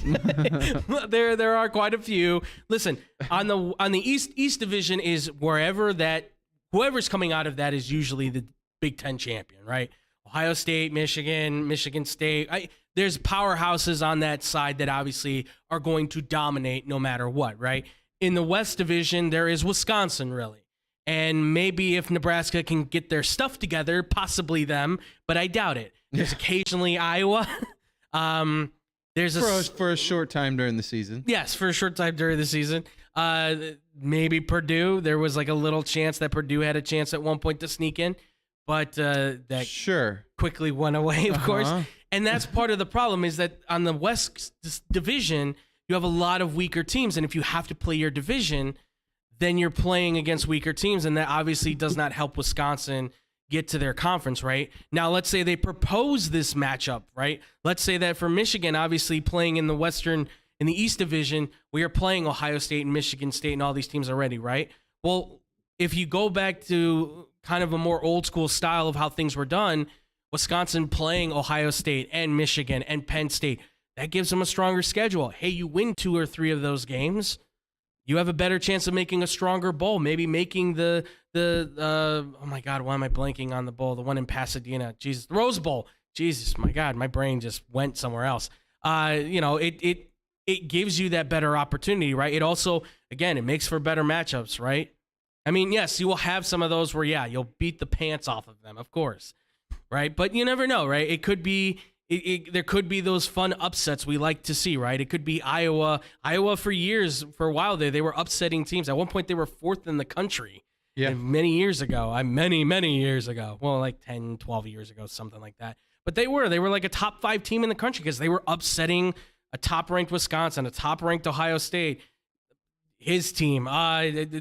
there are quite a few. Listen, on the East Division is whoever's coming out of that is usually the Big Ten champion, right? Ohio State, Michigan State. There's powerhouses on that side that obviously are going to dominate no matter what, right? In the West Division, there is Wisconsin, really. And maybe if Nebraska can get their stuff together, possibly them, but I doubt it. There's occasionally Iowa. There's for a short time during the season. Yes, for a short time during the season. Maybe Purdue. There was like a little chance that Purdue had a chance at one point to sneak in, but that quickly went away, of course. And that's part of the problem is that on the West Division, you have a lot of weaker teams, and if you have to play your division, then you're playing against weaker teams, and that obviously does not help Wisconsin get to their conference, right? Now, let's say they propose this matchup, right? Let's say that for Michigan, obviously playing in the East Division, we are playing Ohio State and Michigan State and all these teams already, right? Well, if you go back to kind of a more old school style of how things were done, Wisconsin playing Ohio State and Michigan and Penn State, that gives them a stronger schedule. Hey, you win 2 or 3 of those games, you have a better chance of making a stronger bowl, maybe making the oh my God, why am I blanking on the bowl? The one in Pasadena, Jesus, the Rose Bowl. Jesus, my God, my brain just went somewhere else. It gives you that better opportunity, right? It also, again, it makes for better matchups, right? I mean, yes, you will have some of those where, you'll beat the pants off of them, of course, right? But you never know, right? It could be. There could be those fun upsets we like to see, right? It could be Iowa. Iowa for a while there, they were upsetting teams. At one point, they were 4th in the country. Yeah. Many years ago. Many years ago. Well, like 10, 12 years ago, something like that. But they were like a top 5 team in the country because they were upsetting a top-ranked Wisconsin, a top-ranked Ohio State, his team,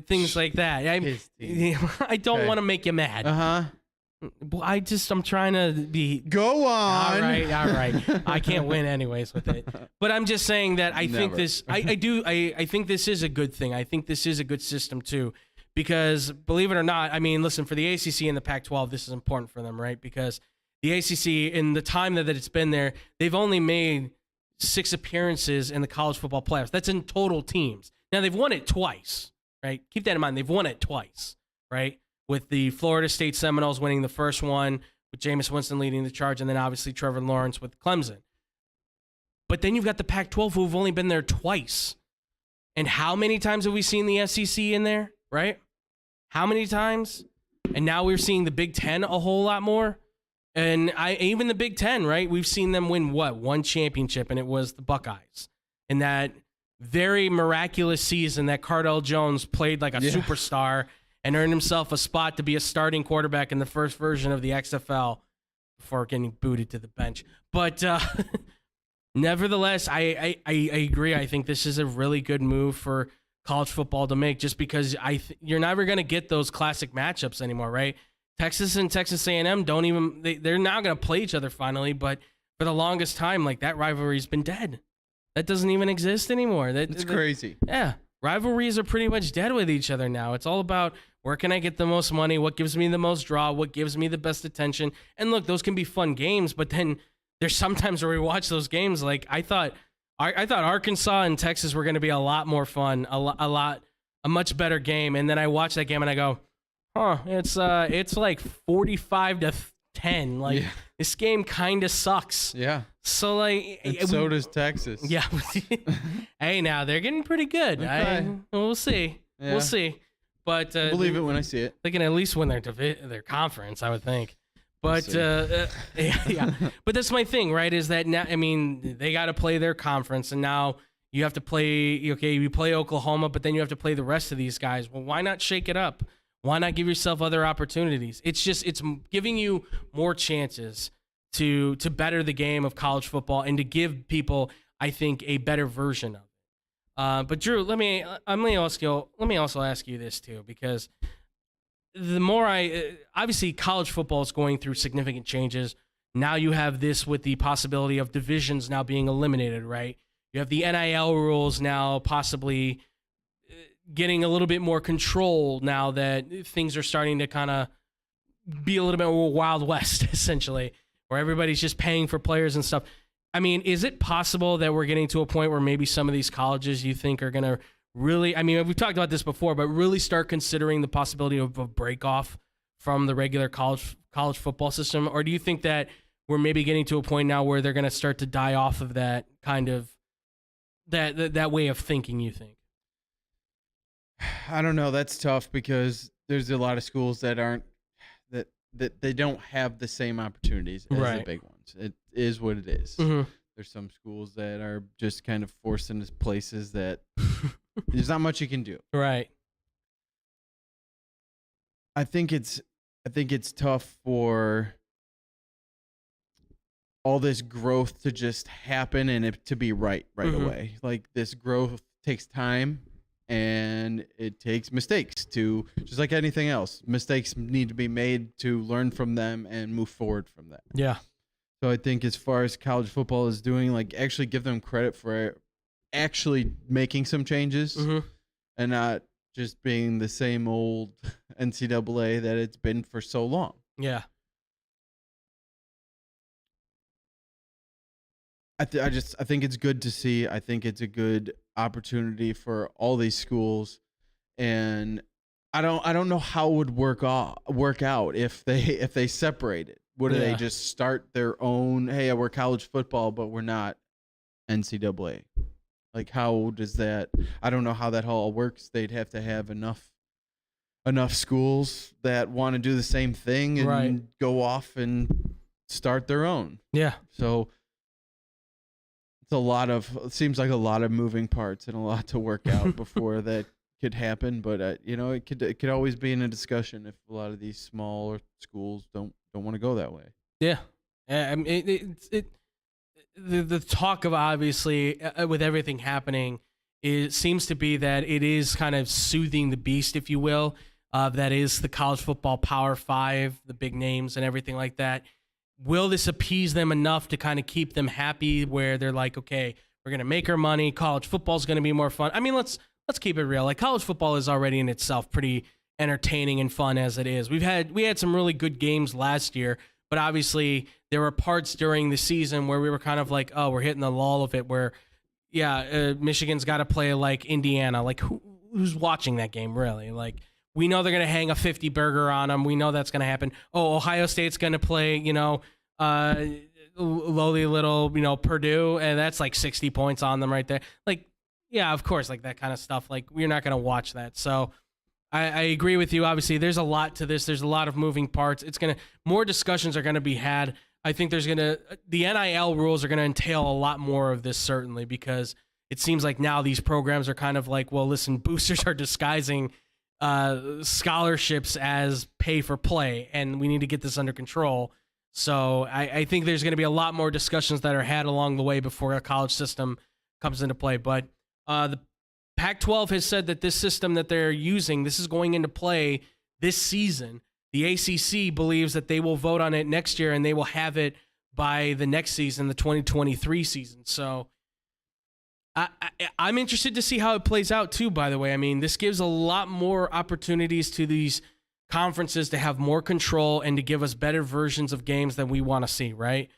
things like that. I don't want to make you mad. I'm trying to be. Go on. All right. I can't win anyways with it. But I'm just saying that I think this. I think this is a good thing. I think this is a good system too, because believe it or not, I mean, listen, for the ACC and the Pac-12, this is important for them, right? Because the ACC, in the time that it's been there, they've only made 6 appearances in the college football playoffs. That's in total teams. Now they've won it twice, right? Keep that in mind. They've won it twice, right? With the Florida State Seminoles winning the first one, with Jameis Winston leading the charge, and then obviously Trevor Lawrence with Clemson. But then you've got the Pac-12 who've only been there twice. And how many times have we seen the SEC in there, right? How many times? And now we're seeing the Big Ten a whole lot more. And even the Big Ten, right? We've seen them win, one championship, and it was the Buckeyes. In that very miraculous season that Cardell Jones played like a superstar and earned himself a spot to be a starting quarterback in the first version of the XFL before getting booted to the bench. But nevertheless, I agree. I think this is a really good move for college football to make, just because you're never going to get those classic matchups anymore, right? Texas and Texas A&M they're now going to play each other finally, but for the longest time, like, that rivalry's been dead. That doesn't even exist anymore. It's crazy. Yeah. Rivalries are pretty much dead with each other now. It's all about where can I get the most money, what gives me the most draw, what gives me the best attention. And look, those can be fun games, but then there's sometimes where we watch those games, like I thought Arkansas and Texas were going to be a lot more fun, a much better game. And then I watch that game and I go, it's like 45-10. Like, this game kind of sucks. Yeah. So like, so does Texas. Yeah. Hey, now they're getting pretty good. Okay. We'll see. Yeah. We'll see. But I'll believe it when I see it. They can at least win their conference, I would think. But yeah. But that's my thing, right? Is that now? I mean, they got to play their conference, and now you have to play. Okay, you play Oklahoma, but then you have to play the rest of these guys. Well, why not shake it up? Why not give yourself other opportunities? It's giving you more chances to better the game of college football and to give people, I think, a better version of it. But Drew, let me also ask you this too, because the more obviously college football is going through significant changes. Now you have this with the possibility of divisions now being eliminated, right? You have the NIL rules now possibly getting a little bit more control now that things are starting to kind of be a little bit more Wild West, essentially, where everybody's just paying for players and stuff. I mean, is it possible that we're getting to a point where maybe some of these colleges you think are going to really, I mean, we've talked about this before, but really start considering the possibility of a break off from the regular college football system? Or do you think that we're maybe getting to a point now where they're going to start to die off of that kind of that way of thinking, you think? I don't know. That's tough because there's a lot of schools that aren't that they don't have the same opportunities as the big ones. It is what it is. Mm-hmm. There's some schools that are just kind of forced into places that there's not much you can do. Right. I think it's tough for all this growth to just happen and it to be right away. Like, this growth takes time. And it takes mistakes to, just like anything else, mistakes need to be made to learn from them and move forward from that. Yeah. So I think as far as college football is doing, like, actually give them credit for actually making some changes and not just being the same old NCAA that it's been for so long. Yeah. I think it's good to see. I think it's a good opportunity for all these schools, and I don't know how it would work out if they separate it. Would they just start their own? Hey, we're college football, but we're not NCAA. Like, how does that? I don't know how that all works. They'd have to have enough schools that want to do the same thing and go off and start their own. Yeah. So. It seems like a lot of moving parts and a lot to work out before that could happen. But it could always be in a discussion if a lot of these smaller schools don't want to go that way. Yeah, I mean, the talk of, obviously, with everything happening, it seems to be that it is kind of soothing the beast, if you will. That is the college football Power Five, the big names and everything like that. Will this appease them enough to kind of keep them happy where they're like, okay, we're going to make our money. College football is going to be more fun. I mean, let's keep it real. Like, college football is already in itself pretty entertaining and fun as it is. We had some really good games last year, but obviously there were parts during the season where we were kind of like, oh, we're hitting the lull of it where, Michigan's got to play like Indiana. Like, who's watching that game, really? Like, we know they're going to hang a 50 burger on them. We know that's going to happen. Oh, Ohio State's going to play, lowly little, Purdue, and that's like 60 points on them right there. Like, yeah, of course, like that kind of stuff. Like, we're not going to watch that. So I agree with you. Obviously, there's a lot to this. There's a lot of moving parts. More discussions are going to be had. I think the NIL rules are going to entail a lot more of this, certainly, because it seems like now these programs are kind of like, well, listen, boosters are disguising scholarships as pay for play, and we need to get this under control. So I think there's going to be a lot more discussions that are had along the way before a college system comes into play. But the Pac-12 has said that this system that they're using, this is going into play this season. The ACC believes that they will vote on it next year, and they will have it by the next season, the 2023 season. So I'm interested to see how it plays out too, by the way. I mean, this gives a lot more opportunities to these conferences to have more control and to give us better versions of games than we want to see, right?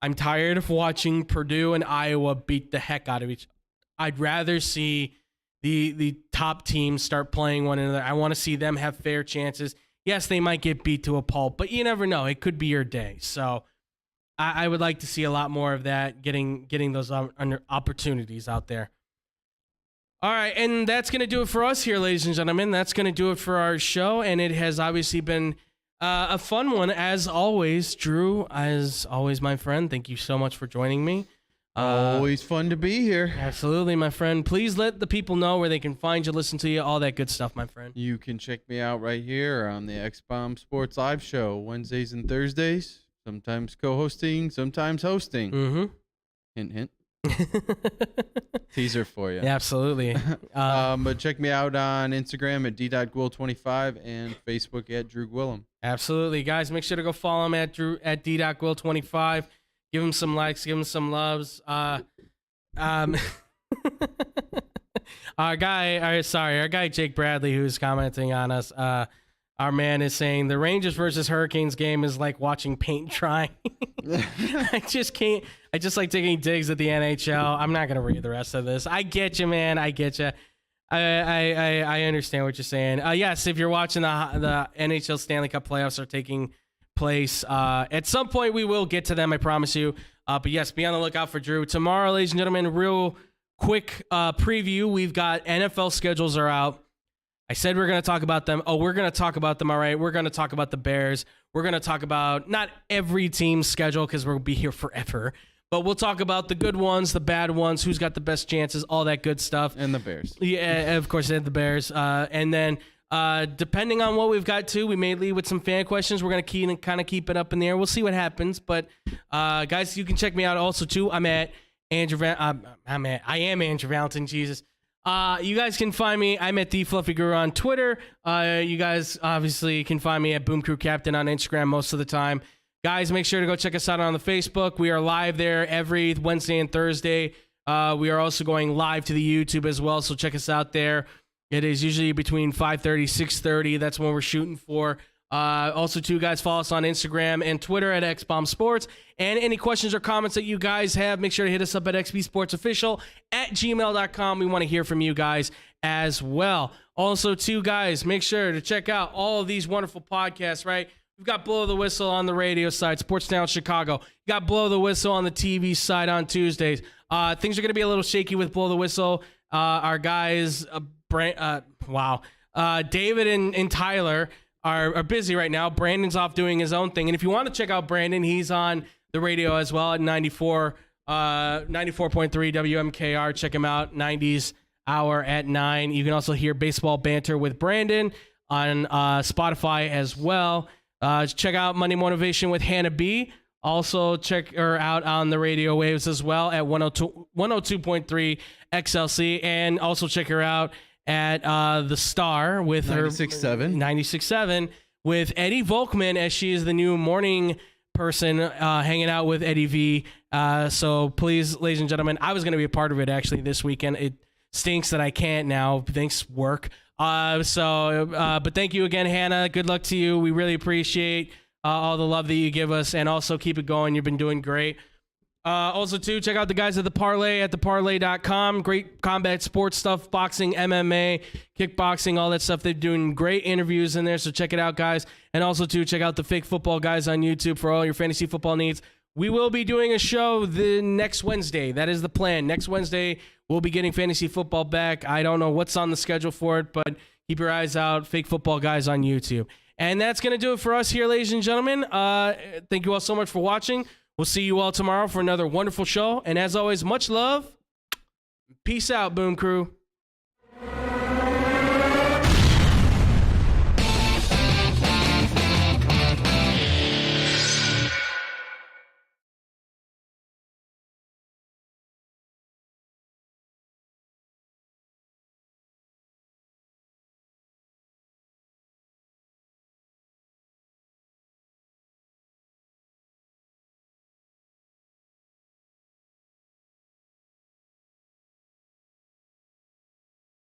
I'm tired of watching Purdue and Iowa beat the heck out of each other. I'd rather see the top teams start playing one another. I want to see them have fair chances. Yes, they might get beat to a pulp, but you never know. It could be your day. So I would like to see a lot more of that, getting those opportunities out there. All right, and that's going to do it for us here, ladies and gentlemen. That's going to do it for our show, and it has obviously been a fun one, as always. Drew, as always, my friend, thank you so much for joining me. Always fun to be here. Absolutely, my friend. Please let the people know where they can find you, listen to you, all that good stuff, my friend. You can check me out right here on the X-Bomb Sports Live Show, Wednesdays and Thursdays. Sometimes co-hosting, sometimes hosting. Mm-hmm. Hint, hint. Teaser for you. Yeah, absolutely. But check me out on Instagram at d.gwil25 and Facebook at Drew Gwillem. Absolutely, guys. Make sure to go follow him at d.gwil25. Give him some likes. Give him some loves. Our guy Jake Bradley, who's commenting on us. Our man is saying the Rangers versus Hurricanes game is like watching paint dry. I just can't. I just like taking digs at the NHL. I'm not going to read the rest of this. I get you, man. I get you. I understand what you're saying. Yes, if you're watching the NHL Stanley Cup playoffs are taking place, at some point we will get to them, I promise you. But yes, be on the lookout for Drew. Tomorrow, ladies and gentlemen, real quick preview. We've got NFL schedules are out. I said we're going to talk about them. Oh, we're going to talk about them. All right. We're going to talk about the Bears. We're going to talk about not every team's schedule because we'll be here forever, but we'll talk about the good ones, the bad ones, who's got the best chances, all that good stuff. And the Bears. Yeah, of course, and the Bears. And then depending on what we've got to, we may lead with some fan questions. We're going to kind of keep it up in the air. We'll see what happens. But guys, you can check me out also too. I am Andrew Valentin. Jesus. You guys can find me. I'm at The Fluffy Guru on Twitter. You guys obviously can find me at Boom Crew Captain on Instagram most of the time. Guys, make sure to go check us out on the Facebook. We are live there every Wednesday and Thursday. We are also going live to the YouTube as well, so check us out there. It is usually between 5:30, 6:30. That's when we're shooting for. Also, too, guys, follow us on Instagram and Twitter at XBomb Sports. And any questions or comments that you guys have, make sure to hit us up at xbsportsofficial@gmail.com. We want to hear from you guys as well. Also, too, guys, make sure to check out all of these wonderful podcasts, right? We've got Blow the Whistle on the radio side, Sports Town Chicago. You got Blow the Whistle on the TV side on Tuesdays. Things are going to be a little shaky with Blow the Whistle. Our guys, David and Tyler are busy right now. Brandon's off doing his own thing. And if you want to check out Brandon, he's on the radio as well at 94.3 WMKR. Check him out, 90s hour at 9. You can also hear Baseball Banter with Brandon on Spotify as well. Check out Monday Motivation with Hannah B. Also check her out on the radio waves as well at 102.3 XLC. And also check her out at The Star with 96.7 with Eddie Volkman, as she is the new morning person hanging out with Eddie V. So please, ladies and gentlemen, I was going to be a part of it actually this weekend. It stinks that I can't now. Thanks, work. But thank you again, Hannah. Good luck to you. We really appreciate all the love that you give us, and also keep it going. You've been doing great. Also, too, check out the guys at The Parlay at theparlay.com. Great combat sports stuff, boxing, MMA, kickboxing, all that stuff. They're doing great interviews in there, so check it out, guys. And also, too, check out the Fake Football guys on YouTube for all your fantasy football needs. We will be doing a show the next Wednesday. That is the plan. Next Wednesday, we'll be getting fantasy football back. I don't know what's on the schedule for it, but keep your eyes out. Fake Football guys on YouTube. And that's going to do it for us here, ladies and gentlemen. Thank you all so much for watching. We'll see you all tomorrow for another wonderful show. And as always, much love. Peace out, Boom Crew.